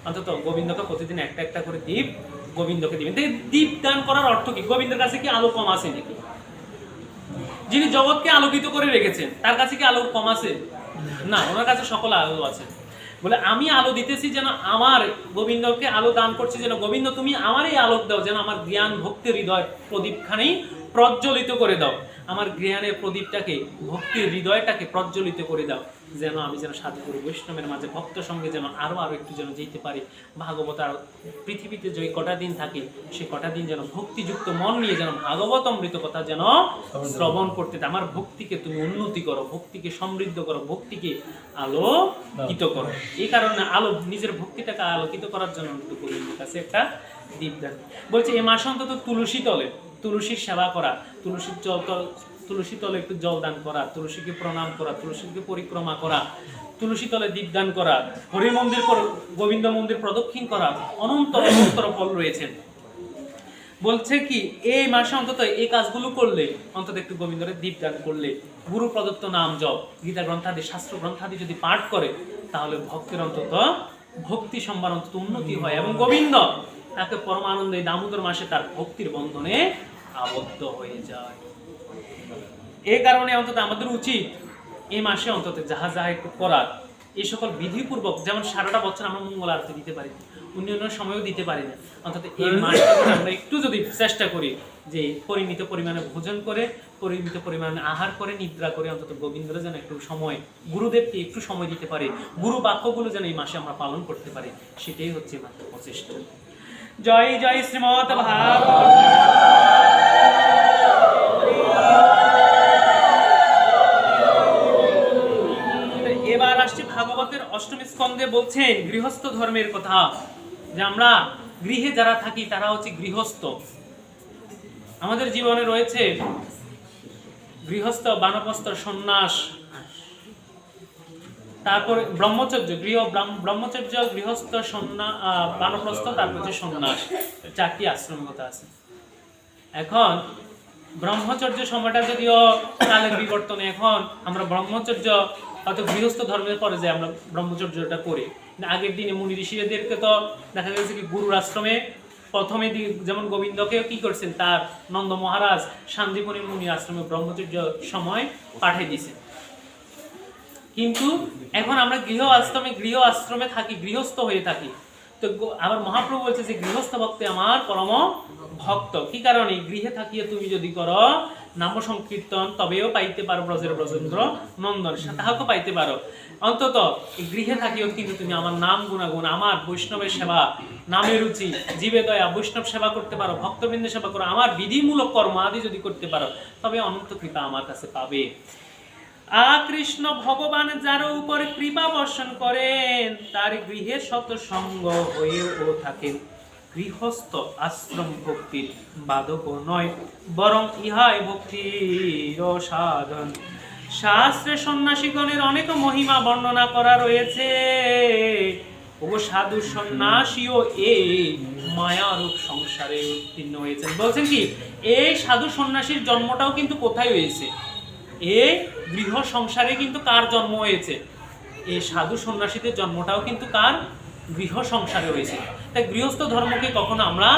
S1: অন্তত গোবিন্দকে প্রতিদিন একটা একটা করে দীপ গোবিন্দকে দিবেন। দীপ দান করার অর্থ কি? গোবিন্দের কাছে কি আলো কম আছে নাকি? যিনি জগৎকে আলোকিত করে রেখেছেন তার কাছে কি আলো কম আছে? না, ওনার কাছে সকল আলো আছে। বলে আমি আলো দিতেছি যেন আমার গোবিন্দকে আলো দান করছি, যেন গোবিন্দ তুমি আমারই আলোক দাও, যেন আমার জ্ঞান ভক্তির হৃদয় প্রদীপখানি প্রজ্বলিত করে দাও, আমার জ্ঞানের প্রদীপটাকে ভক্তির হৃদয়টাকে প্রজ্বলিত করে দাও, যেন আমি যেন সাধুগুরু বৈষ্ণবের মাঝে ভক্ত সঙ্গে যেন আরো একটু যেন যেতে পারি। ভাগবত আর পৃথিবীতে যে কটা দিন থাকে সে কটা দিন যেন ভক্তিযুক্ত মন নিয়ে যেন ভাগবত অমৃত কথা যেন শ্রবণ করতে, আমার ভক্তিকে তুমি উন্নতি করো, ভক্তিকে সমৃদ্ধ করো, ভক্তিকে আলোকিত করো। এই কারণে আলো নিজের ভক্তিটাকে আলোকিত করার জন্য গোবিন্দের কাছে একটা দীপদান বলছে। এ মাসে অন্তত তুলসী তলে তুলসীর সেবা করা, তুলসী তলে একটু জল দান করা, তুলসীকে প্রণাম করা, তুলসীকে পরিক্রমা করা, তুলসী তলে দীপদান করা, হরি মন্দির গোবিন্দ মন্দির প্রদক্ষিণ করা, অনন্তর ফল রয়েছেন। বলছে কি এই মাসে অন্তত এই কাজগুলো করলে, অন্তত একটু গোবিন্দরের দীপদান করলে, গুরু প্রদত্ত নাম জপ, গীতা গ্রন্থাদি শাস্ত্র গ্রন্থাদি যদি পাঠ করে, তাহলে ভক্তের অন্তত ভক্তি সম্ভার অন্তত উন্নতি হয় এবং গোবিন্দ তাকে পরমানন্দে দামোদর মাসে তার ভক্তির বন্ধনে আবদ্ধ হয়ে যায়। এই কারণে অন্তত আমাদের উচিত এই মাসে অন্তত যাহা যাহা একটু করার, এই সকল বিধিপূর্বক, যেমন সারাটা বছর আমরা মঙ্গল আরতি দিতে পারি, অন্যান্য সময়ও দিতে পারি না, অন্তত এই মাসে আমরা একটু যদি চেষ্টা করি যে পরিমিত পরিমাণে ভোজন করে, পরিমিত পরিমাণে আহার করে, নিদ্রা করে, অন্তত গোবিন্দরা যেন একটু সময়, গুরুদেবকে একটু সময় দিতে পারে, গুরু বাক্যগুলো যেন এই মাসে আমরা পালন করতে পারি, সেটাই হচ্ছে মাত্র প্রচেষ্টা। জয় জয় শ্রীমৎ ভাগবত। এবার আসছে ভাগবতের অষ্টম স্কন্ধে বলছেন গৃহস্থ ধর্মের কথা, যে আমরা গৃহে যারা থাকি তারা হচ্ছে গৃহস্থ। আমাদের জীবনে রয়েছে গৃহস্থ, বানপ্রস্থ, সন্ন্যাস, তারপর ব্রহ্মচর্য, ব্রহ্মচর্য, গৃহস্থ, বানপ্রস্থ, তারপর হচ্ছে সন্ন্যাস, 4টি আশ্রম কথা আছে। এখন ব্রহ্মচর্য সময়টা যদিও কালের বিবর্তনে এখন আমরা ব্রহ্মচর্য হয়তো গৃহস্থ ধর্মের পরে যে আমরা ব্রহ্মচর্যটা করি, আগের দিনে মুনি ঋষিদেরকে তো দেখা গেছে কি গুরুর আশ্রমে প্রথমে যেমন গোবিন্দকে কি করছেন, তার নন্দ মহারাজ শান্তিপুরী মুনি আশ্রমে ব্রহ্মচর্য সময় পাঠিয়ে দিয়েছেন। কিন্তু এখন আমরা গৃহ আশ্রমে থাকি, গৃহস্থ হয়ে থাকি। তো আবার মহাপ্রভু বলছে যে গৃহস্থ ভক্তি আমার পরম ভক্ত। কি কারণে? গৃহে থাকিয়ে তুমি যদি করো নাম সংকীর্তন, তবেও পাইতে পারো ব্রজের ব্রজেন্দ্র নন্দন, তাহাকে পাইতে পারো। অন্তত গৃহে থাকিও কিন্তু তুমি আমার নাম গুণাগুণ, আমার বৈষ্ণবের সেবা, নামের রুচি, জীবে দয়া, বৈষ্ণব সেবা করতে পারো, ভক্তবৃন্দের সেবা করো, আমার বিধিমূলক কর্ম আদি যদি করতে পারো, তবে অনন্ত কৃপা আমার কাছে পাবে। কৃষ্ণ ভগবান যার উপর কৃপা বর্ষণ করেন, তার গৃহে শত সঙ্গ হয়েও থাকেন। গৃহস্থ আশ্রম ভক্তির বাধক নয়, বরং ইহাই ভক্তির সাধন। শাস্ত্রে সন্ন্যাসীগণের অনেক মহিমা বর্ণনা করা রয়েছে। ও সাধু সন্ন্যাসীও এই মায়ারূপ সংসারে উত্তীর্ণ হয়েছেন। বলছেন কি এই সাধু সন্ন্যাসীর জন্মটাও কিন্তু কোথায় হয়েছে? এই গৃহ সংসারে কিন্তু কার জন্ম হয়েছে? এই সাধু সন্ন্যাসীদের জন্মটাও কিন্তু কার? গৃহ সংসারে হয়েছে। তাই গৃহস্থ ধর্মকে কখনো আমরা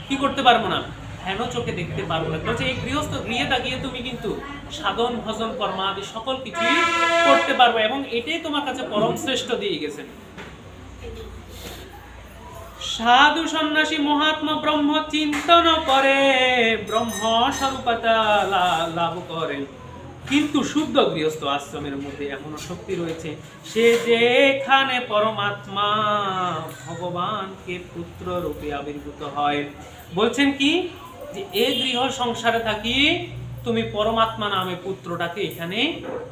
S1: কি করতে পারবো না, হেন চোখে দেখতে পারবো না। বলছে এই গৃহে তাকিয়ে তুমি কিন্তু সাধন ভজন কর্ম আদি সকল কিছুই করতে পারবে, এবং এটাই তোমার কাছে পরম শ্রেষ্ঠ দিয়ে গেছেন। সাধু সন্ন্যাসী মহাত্মা ব্রহ্ম চিন্তন করে ব্রহ্ম স্বরূপতা লাভ করেন। কিন্তু শুদ্ধ গৃহস্থ আশ্রমের মধ্যে এমনও শক্তি রয়েছে, সে যেখানে পরমাত্মা ভগবানকে পুত্র রূপে আবির্ভূত হয়। বলছেন কি যে এই গৃহ সংসারে থাকি তুমি পরমাত্মা নামে পুত্রটাকে এখানে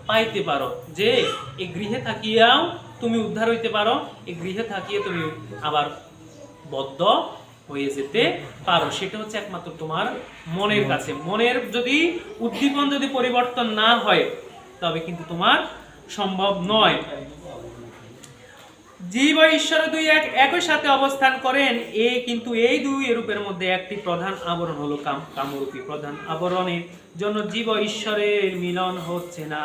S1: পাইতে পারো, যে এই গৃহে থাকিয়াও তুমি উদ্ধার হইতে পারো, এই গৃহে থাকিয়ে তুমি আবার বদ্ধ হয়ে যেতে পারো। সেটা হচ্ছে একমাত্র তোমার মনের কাছে। মনের যদি উদ্দীপন যদি পরিবর্তন না হয় তবে কিন্তু তোমার সম্ভব নয়। জীব ও ঈশ্বর দুই একই সাথে অবস্থান করেন, কিন্তু এই দুই রূপের মধ্যে একটি প্রধান আবরণ হলো কামরূপী। প্রধান আবরণের জন্য জীব ও ঈশ্বরের মিলন হচ্ছে না।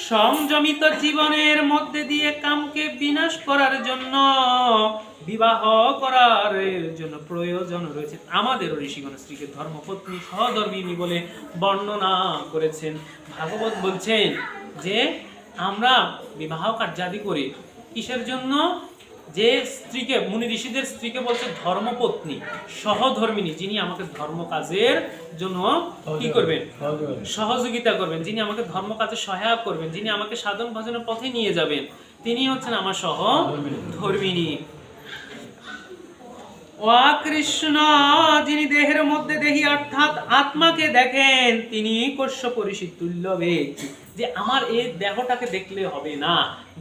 S1: সংযমিত জীবনের মধ্যে দিয়ে কামকে বিনাশ করার জন্য বিবাহ করার জন্য প্রয়োজন রয়েছে। আমাদের ঋষিগণ স্ত্রীকে ধর্মপত্নী সহধর্মিণী বলে বর্ণনা করেছেন। ভাগবত বলছেন যে আমরা বিবাহ কার্যাদি করি কিসের জন্য? যে স্ত্রীকে, মুনি ঋষিদের স্ত্রীকে বলছে ধর্মপত্নী সহধর্মিণী, যিনি আমাকে ধর্ম কাজের জন্য কি করবেন? সহযোগিতা করবেন, যিনি আমাকে ধর্ম কাজে সহায়ক করবেন, যিনি আমাকে সাধন ভজনের পথে নিয়ে যাবেন, তিনি হচ্ছেন আমার সহধর্মিণী। কৃষ্ণ যিনি দেহের মধ্যে দেহি অর্থাৎ আত্মাকে দেখেন, তিনি কশ্যপ ঋষি তুল্য ব্যক্তি। যে আমার এই দেহটাকে দেখলে হবে না,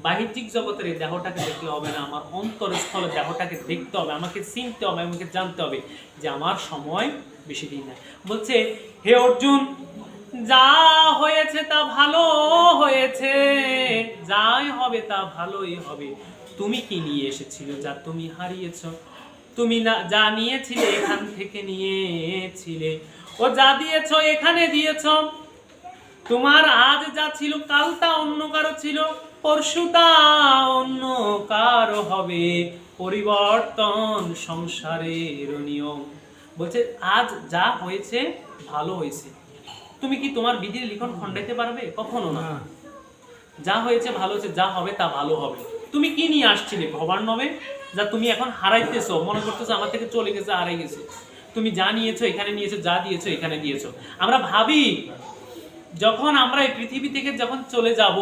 S1: বাহ্যিক জগতের এই দেহটাকে দেখলে হবে না, আমার অন্তরস্থলে দেহটাকে দেখতে হবে, আমাকে চিনতে হবে, আমাকে জানতে হবে যে আমার সময় বেশি দিন নাই। বলছে হে অর্জুন, যা হয়েছে তা ভালো হয়েছে, যাই হবে তা ভালোই হবে। তুমি কি নিয়ে এসেছিলে যা তুমি হারিয়েছো? তুমি না যা নিয়েছিলে এখান থেকে নিয়েছিলে, ও যা দিয়েছো এখানে দিয়েছো। তোমার আজ যা ছিল কাল তা অন্য কারো ছিল, পরশু তা অন্য কারো হবে। পরিবর্তন সংসারের নিয়ম। বলছে আজ যা হয়েছে ভালো হয়েছে। তুমি কি তোমার বিধির লিখন খণ্ডাইতে পারবে? কখনো না। যা হয়েছে ভালো হয়েছে, যা হবে তা ভালো হবে। তুমি কি নিয়ে আসছিলে ভবার্ণবে, যা তুমি এখন হারাইতেছো, মনে করতেছো আমার থেকে চলে গেছে, হারাই গেছে। তুমি যা নিয়েছো এখানে নিয়েছো, যা দিয়েছো এখানে দিয়েছো। আমরা ভাবি যখন আমরা এই পৃথিবী থেকে যখন চলে যাব,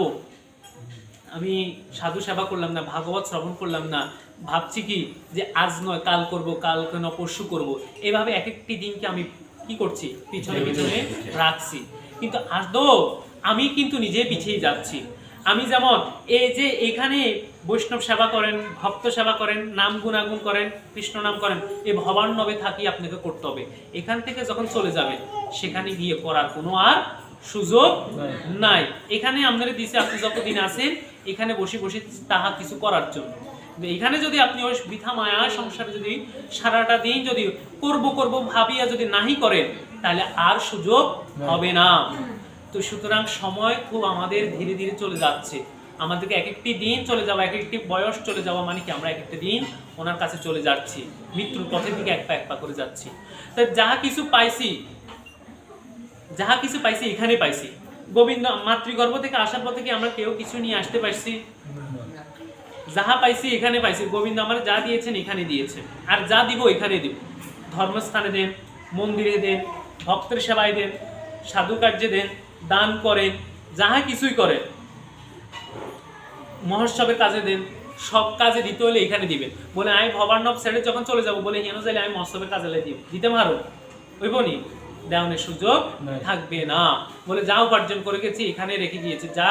S1: আমি সাধু সেবা করলাম না, ভাগবত শ্রবণ করলাম না, ভাবছি কি যে আজ নয় কাল করব, কাল কেন পরশু করব, এভাবে এক একটি দিনকে আমি কি করছি? পিছনে পিছনে রাখছি। কিন্তু আদৌ আমি কিন্তু নিজে পিছিয়ে যাচ্ছি। আমি যেমন এই যে এখানে বৈষ্ণব সেবা করেন, ভক্ত সেবা করেন, নাম গুণাগুণ করেন, কৃষ্ণ নাম করেন, এই ভবার্ণবে থাকি আপনাকে করতে হবে। এখান থেকে যখন চলে যাবেন সেখানে গিয়ে করার কোনো আর সুযোগ নাই। এখানে আপনারা দিছে, আপনি যতদিন আছেন এখানে বসে বসে তাহা কিছু করার জন্য। এখানে যদি আপনি ওই বৃথা মায়া সংসারে যদি সারাটা দিন যদি করব করব ভাবিয়া যদি নাহি করেন, তাহলে আর সুযোগ হবে না। তো সুতরাং সময় খুব আমাদের ধীরে ধীরে চলে যাচ্ছে। আমাদেরকে এক একটি দিন চলে যাওয়া, এক একটি বয়স চলে যাওয়া মানে কি আমরা এক একটা দিন ওনার কাছে চলে যাচ্ছি, মৃত্যুর পথের দিকে এক পা এক পা করে যাচ্ছি। তাই যাহা কিছু পাইছি এখানে পাইছি। গোবিন্দ মাতৃগর্ভ থেকে আসার পর থেকে আমরা কেউ কিছু নিয়ে আসতে পারছি? যাহা পাইছি এখানে পাইছি। গোবিন্দ আমার যা দিয়েছেন এখানে দিয়েছেন, আর যা দিব এখানে দিব। ধর্মস্থানে দেন, মন্দিরে দেন, ভক্তের সেবায় দেন, সাধু কার্যে দেন, দান করেন, যাহা কিছুই করেন, মহোৎসবের কাজে দেন, সব কাজে দিতে হলে এখানে দিবেন। বলে আমি ভবার্ণব ছেড়ে যখন চলে যাবো, বলে হেন চাইলে আমি মহোৎসবের কাজে দিতে পারো, ওইবনি দেওয়ানের সুযোগ থাকবে না। বলে যা উপার্জন করে গেছি এখানে রেখে দিয়েছি, যা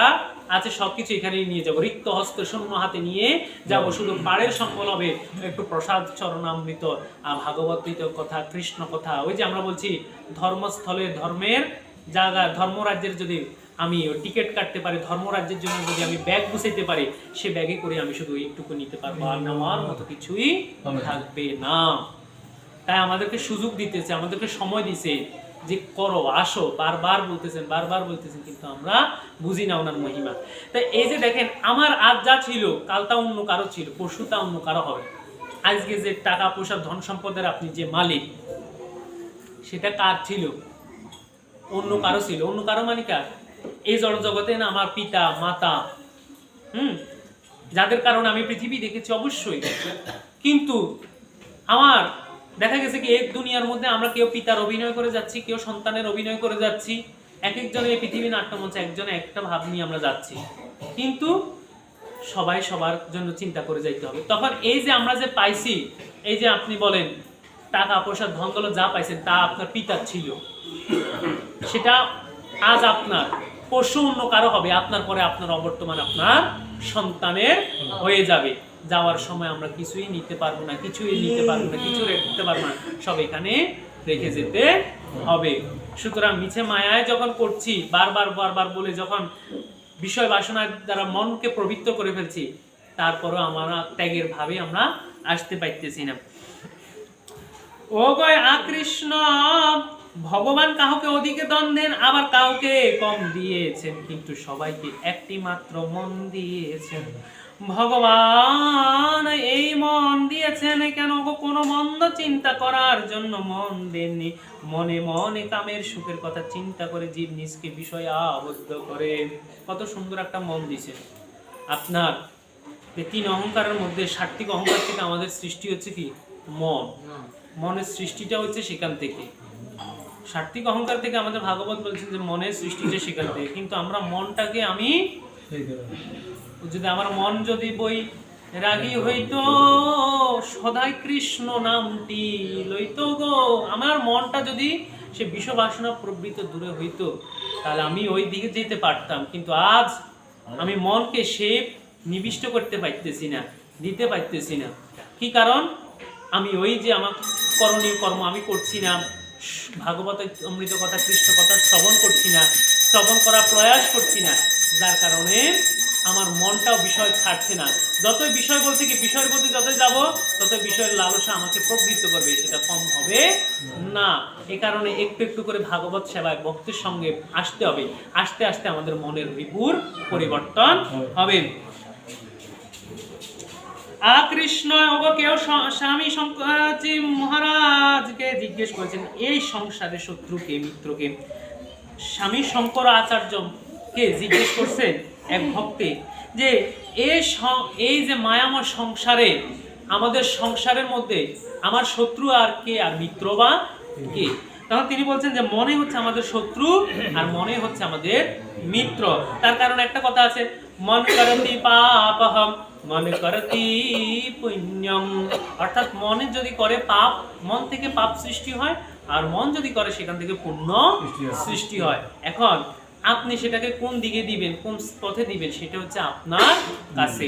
S1: আছে সবকিছু এখানেই নিয়ে যাবো, রিক্ত হস্ত শূন্য হাতে নিয়ে যাবো। শুধু পাড়ের সম্বল হবে একটু প্রসাদ চরণামৃত, ভাগবত কথা, কৃষ্ণ কথা। ওই যে আমরা বলছি ধর্মস্থলে ধর্মের জায়গা, ধর্মরাজ্যের যদি আমি টিকিট কাটতে পারি, ধর্মরাজ্যের জন্য যদি আমি ব্যাগ গুছাইতে পারি, সে ব্যাগে করে আমি শুধু এইটুকু নিতে পারবো, আর নেওয়ার মতো কিছুই থাকবে না। তাই আমাদেরকে সুযোগ দিতেছে, আমাদেরকে সময় দিছে যে করো, আসো, বারবার বলতেছেন, কিন্তু আমরা বুঝি না ওনার মহিমা। তাই এই যে দেখেন, আমার আজ যা ছিল কাল তা অন্য কারো ছিল, পরশু তা অন্য কারো হবে। আজকে যে টাকা পয়সা ধন সম্পদের আপনি যে মালিক, সেটা কার ছিল? অন্য কারো ছিল। অন্য কারো মানে কার? এই জড় জগতে না আমার পিতা মাতা, যাদের কারণে আমি পৃথিবী দেখেছি অবশ্যই। কিন্তু আমার দেখা গেছে কি এক দুনিয়ার মধ্যে আমরা কেউ পিতার অভিনয় করে যাচ্ছি, কেউ সন্তানের অভিনয় করে যাচ্ছি। এক একজনে এই পৃথিবী নাট্যমঞ্চে একজনে একটা ভাব নিয়ে আমরা যাচ্ছি, কিন্তু সবাই সবার জন্য চিন্তা করে যাইতে হবে। তখন এই যে আমরা যে পাইছি, এই যে আপনি বলেন টাকা পয়সা ধন দৌলত যা পাইছেন তা আপনার পিতার ছিল, সেটা আজ আপনার, পরশু অন্য কারো হবে, আপনার পরে আপনার অবর্তমান আপনার সন্তানের হয়ে যাবে। যাওয়ার সময় আমরা কিছুই নিতে পারবো না, কিছু রাখতে পারবো না, সব এখানে রেখে যেতে হবে। সুতরাং মিছে মায়ায় যখন করছি, বারবার বলে যখন বিষয় বাসনার দ্বারা মনকে প্রবৃত্ত করে ফেলছি, তারপরও আমরা ত্যাগের ভাবে আমরা আসতে পারতেছি না। ও গয় আকৃষ্ণ, ভগবান কাউকে অধিকে দান দেন, আবার কাউকে কম দিয়েছেন, কিন্তু সবাইকে একটি মাত্র মন দিয়েছেন। ভগবান এই মন দিয়েছেন কেন গো? কোনো মন্দ চিন্তা করার জন্য মন দেননি। মনে মনে কামের সুখের কথা চিন্তা করে জীব নিজকে বিষয়ে আবদ্ধ করে। কত সুন্দর একটা মন দিছে আপনার। তিন অহংকারের মধ্যে সাত্ত্বিক অহংকার থেকে আমাদের সৃষ্টি হচ্ছে কি? মন। মনের সৃষ্টিটা হচ্ছে সেখান থেকে। সাত্ত্বিক অহংকার থেকে আমাদের ভাগবত বলছেন যে মনের সৃষ্টিটা সেখান থেকে। কিন্তু আমরা মনটাকে, আমি যদি আমার মন যদি বই রাগী হইতো, সদাই কৃষ্ণ নামটি লইতো গো, আমার মনটা যদি সে বিষবাসনা প্রবৃত্ত দূরে হইতো, তাহলে আমি ওই দিকে যেতে পারতাম। কিন্তু আজ আমি মনকে সে নিবিষ্ট করতে পারতেছি না, দিতে পারতেছি না। কি কারণ? আমি ওই যে আমার করণীয় কর্ম আমি করছি না, ভাগবত অমৃত কথা কৃষ্ণ কথা শ্রবণ করছি না, শ্রবণ করার প্রয়াস করছি না, যার কারণে আমার মনটাও বিষয় ছাড়ছে না। যতই বিষয় বলছে কি, বিষয়ের প্রতি যতই যাব ততই বিষয়ের লালসা আমাকে প্রবৃত্ত করবে, সেটা কম হবে না। এ কারণে একটু একটু করে ভাগবত সেবায় ভক্তির সঙ্গে আসতে হবে। আস্তে আস্তে আমাদের মনের বিপুর পরিবর্তন হবে। কৃষ্ণ কেউ স্বামী শঙ্করাজি মহারাজকে জিজ্ঞেস করেছেন, এই সংসারে শত্রুকে মিত্রকে। স্বামী শঙ্কর আচার্যকে জিজ্ঞেস করছেন এক ভক্তে যে এই যে মায়াময় সংসারে, আমাদের সংসারের মধ্যে আমার শত্রু আর কে, আর মিত্র বা কে? তখন তিনি বলছেন যে মনে হচ্ছে আমাদের শত্রু আর মনে হচ্ছে আমাদের মিত্র। তার কারণ একটা কথা আছে, মন করতি পাপহম মন করতি পুণ্যম। অর্থাৎ মনে যদি করে পাপ, মন থেকে পাপ সৃষ্টি হয়, আর মন যদি করে সেখান থেকে পুণ্য সৃষ্টি হয়। এখন আপনি সেটাকে কোন দিকে দিবেন, কোন পথে দিবেন, সেটা হচ্ছে আপনার কাছে।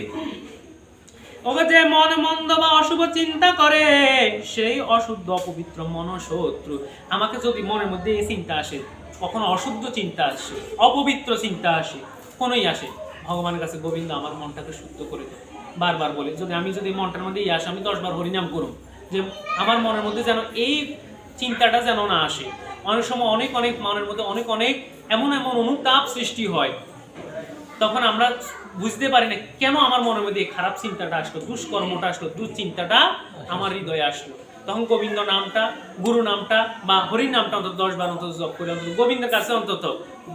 S1: ওকে, যে মন মন্দ বা অশুভ চিন্তা করে, সেই অশুদ্ধ অপবিত্র মনশত্রু। আমাকে যদি মনের মধ্যে এই চিন্তা আসে, কখনো অশুদ্ধ চিন্তা আসে, অপবিত্র চিন্তা আসে, কোনোই আসে, ভগবানের কাছে গোবিন্দ আমার মনটাকে শুদ্ধ করে দেয়। বারবার বলে, আমি যদি মনটার মধ্যে আসে, আমি 10 বার হরিনাম করুন, যে আমার মনের মধ্যে যেন এই চিন্তাটা যেন না আসে। অনেক সময় অনেক মনের মধ্যে অনেক এমন অনুতাপ সৃষ্টি হয়, তখন আমরা বুঝতে পারি না কেন আমার মনের মধ্যে খারাপ চিন্তাটা আসলো, দুষ্কর্মটা আসলো, দুশ্চিন্তাটা আমার হৃদয়ে আসলো। তখন গোবিন্দ নামটা, গুরু নামটা বা হরি নামটা অন্তত 10 বার অন্তত জপ করে, অন্তত গোবিন্দের কাছে অন্তত,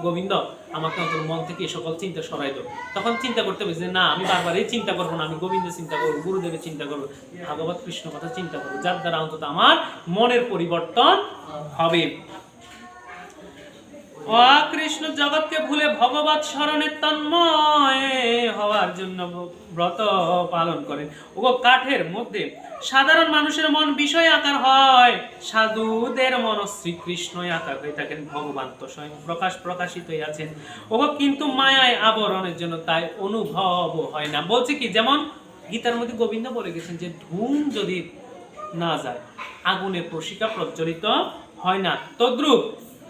S1: গোবিন্দ আমাকে অন্তত মন থেকে এই সকল চিন্তা সরাই দাও। তখন চিন্তা করতে হবে যে না, আমি বারবার এই চিন্তা করবো না, আমি গোবিন্দের চিন্তা করবো, গুরুদেবের চিন্তা করবো, ভাগবত কৃষ্ণ কথা চিন্তা করবো, যার দ্বারা অন্তত আমার মনের পরিবর্তন হবে। কৃষ্ণ জগৎকে ভুলে ভগবত স্মরণে তন্ময় হওয়ার জন্য ব্রত পালন করেন। ও কাঠের মধ্যে সাধারণ মানুষের মন বিষয় আকার হয়, সাধুদের মন শ্রীকৃষ্ণ আকার হয়ে থাকেন। ভগবান তো স্বয়ং প্রকাশিত আছেন, ও কিন্তু মায়ায় আবরণের জন্য তাই অনুভব হয় না। বলছে কি, যেমন গীতার মধ্যে গোবিন্দ বলে গেছেন যে ধূম যদি না যায়, আগুনের প্রশিকা প্রজ্বলিত হয় না। তদ্রূপ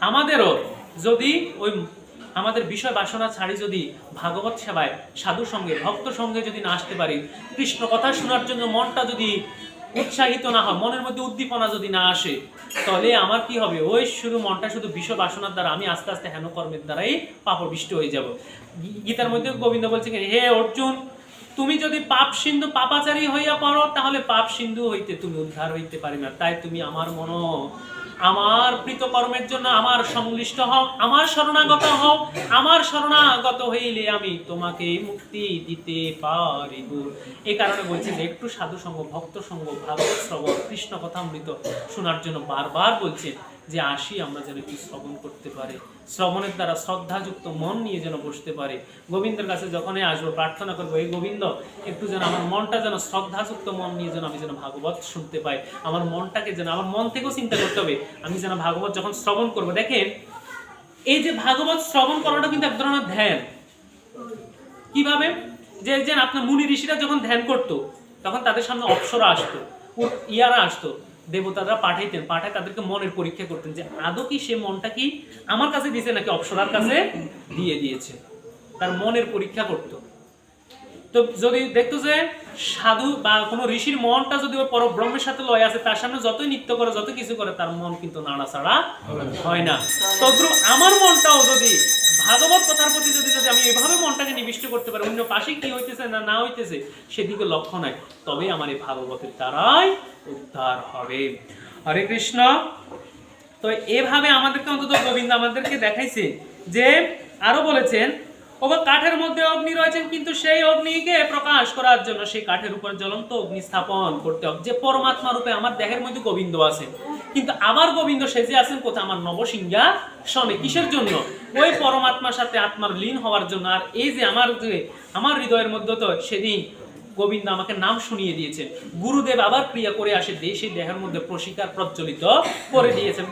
S1: আমাদেরও যদি ওই আমাদের বিষয় বাসনা ছাড়ি যদি ভাগবত সেবায় সাধু সঙ্গে ভক্ত সঙ্গে যদি না আসতে পারি, কৃষ্ণ কথা শোনার জন্য মনটা যদি উৎসাহিত না হয়, মনের মধ্যে উদ্দীপনা যদি না আসে, তাহলে আমার কি হবে? ওই শুধু মনটা শুধু বিষয় বাসনার দ্বারা আমি আস্তে আস্তে হেন কর্মের দ্বারাই পাপবিষ্ট হয়ে যাব। গীতার মধ্যে গোবিন্দ বলছে, হে অর্জুন, তুমি যদি পাপ সিন্ধু পাপাচারী হইয়া পড়ো, তাহলে পাপ সিন্ধু হইতে তুমি উদ্ধার হইতে পারি না। তাই তুমি আমার আমার কৃতকর্মের জন্য আমার সংশ্লিষ্ট হও, আমার শরণাগত হও। আমার শরণাগত হইলে আমি তোমাকে মুক্তি দিতে পারিব। এই কারণে বলছি যে একটু সাধু সঙ্গ, ভক্ত সঙ্গ, ভাগবত শ্রবণ, কৃষ্ণ কথামৃত শোনার জন্য বারবার বলছে। যে আসি আমরা যেন একটু শ্রবণ করতে পারি, শ্রবণের দ্বারা শ্রদ্ধাযুক্ত মন নিয়ে যেন বসতে পারে। গোবিন্দের কাছে যখনই আসবো প্রার্থনা করবো, এই গোবিন্দ একটু যেন আমার মনটা যেন শ্রদ্ধাযুক্ত মন নিয়ে যেন আমি যেন ভাগবত শুনতে পাই, আমার মনটাকে যেন, আমার মন থেকেও চিন্তা করতে হবে আমি যেন ভাগবত যখন শ্রবণ করবো। দেখেন এই যে ভাগবত শ্রবণ করাটা কিন্তু এক ধরনের ধ্যান। কিভাবে? যে আপনার মুনি ঋষিরা যখন ধ্যান করতো তখন তাদের সামনে অপ্সরা আসতো, ইয়ারা আসতো, দেবতারা পাঠায় তাদেরকে মনের পরীক্ষা করতেন যে আদৌ কি সে মনটা কি আমার কাছে দিয়েছে নাকি অপ্সরার কাছে দিয়ে দিয়েছে, তার মনের পরীক্ষা করতো। তো যদি দেখতো যে সাধু বা কোনো ঋষির মনটা যদি ওই পরব্রহ্মের সাথে লয় আছে, তার সামনে যতই নৃত্য করে যত কিছু করে তার মন কিন্তু নাড়াচাড়া হয় না। তদ্রূপ আমার মনটাও যদি ভাগবত কথার প্রতি যদি আমি এভাবে মনটাকে নিবিষ্ট করতে পারি, অন্য পাশে কি হইতেছে না না হইতেছে সেদিকে লক্ষ্য নাই, তবে আমার এই ভাগবতের দ্বারাই উদ্ধার হবে। হরে কৃষ্ণ। তো এভাবে আমাদেরকে অন্তত গোবিন্দ আমাদেরকে দেখাইছে যে, আরো বলেছেন ওবা কাঠের মধ্যে অগ্নি রয়েছেন, কিন্তু সেই অগ্নিকে প্রকাশ করার জন্য সেই কাঠের উপর জ্বলন্ত অগ্নি স্থাপন করতে হবে। যে পরমাত্মা রূপে আমার দেহের মধ্যে গোবিন্দ আছেন, কিন্তু আবার গোবিন্দ সেজে আছেন কোথায়? আমার নবসিংহাসনে। কিসের জন্য? ওই পরমাত্মার সাথে আত্মার লীন হওয়ার জন্য। আর এই যে আমার হৃদয়ের মধ্যে তো সেদিন গোবিন্দ আমাকে নাম শুনিয়ে দিয়েছেন, গুরুদেব আবার ক্রিয়া করে আসে দিয়ে সেই দেহের মধ্যে প্রশিকার প্রজ্বলিত করে দিয়েছেন।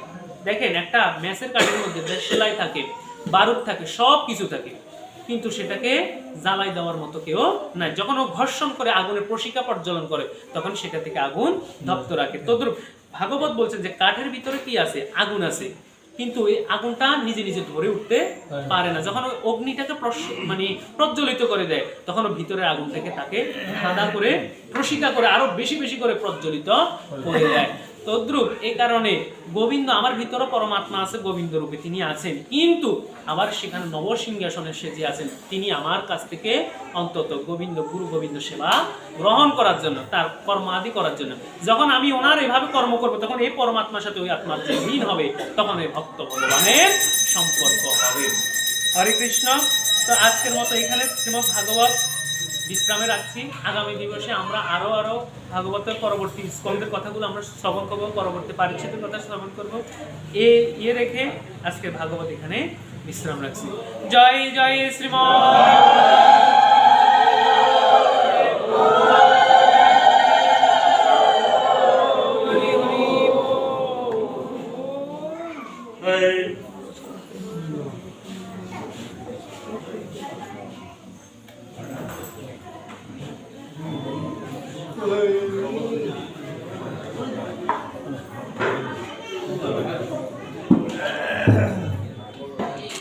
S1: দেখেন একটা ম্যাচের কাঠের মধ্যে সেলাই থাকে, বারুদ থাকে, সব কিছু থাকে, কিন্তু সেটাকে জ্বালাই দেওয়ার মতো কেউ নাই। যখন ও ঘর্ষণ করে আগুনের প্রশিকা প্রজ্বলন করে তখন সেটা থেকে আগুন দপ্ত রাখে। তদ্রূপ ভাগবত বলছেন যে কাঠের ভিতরে কি আছে? আগুন আছে, কিন্তু এই আগুনটা নিজে নিজে ধরে উঠতে পারে না। যখন ওই অগ্নিটাকে প্রজ্বলিত করে দেয় তখন ভিতরে আগুনটাকে তাকে ঠান্ডা করে প্রশিকা করে আরো বেশি বেশি করে প্রজ্বলিত করে দেয়। তদ্রূপ এই কারণে গোবিন্দ আমার ভিতরে পরমাত্মা আছে, গোবিন্দ রূপে তিনি আছেন, কিন্তু আবার সেখানে নবসিংহাসনে সেজে আছেন তিনি আমার কাছ থেকে অন্তত গোবিন্দ গুরু গোবিন্দ সেবা গ্রহণ করার জন্য, তার কর্মাদি করার জন্য। যখন আমি ওনার এভাবে কর্ম করবো তখন এই পরমাত্মার সাথে ওই আত্মার যে মিল হবে তখন এই ভক্ত ভগবানের সম্পর্ক হবে। হরে কৃষ্ণ। তো আজকের মতো এখানে শ্রীমদ্ ভাগবত বিশ্রামে রাখছি। আগামী দিবসে আমরা আরো ভাগবতের পরবর্তী স্কন্ধের কথাগুলো আমরা শ্রবণ করবো, পরবর্তী পারিচ্ছেদের কথা শ্রবণ করবো। ইয়ে রেখে আজকে ভাগবত এখানে বিশ্রাম রাখছি। জয় জয় শ্রীমৎ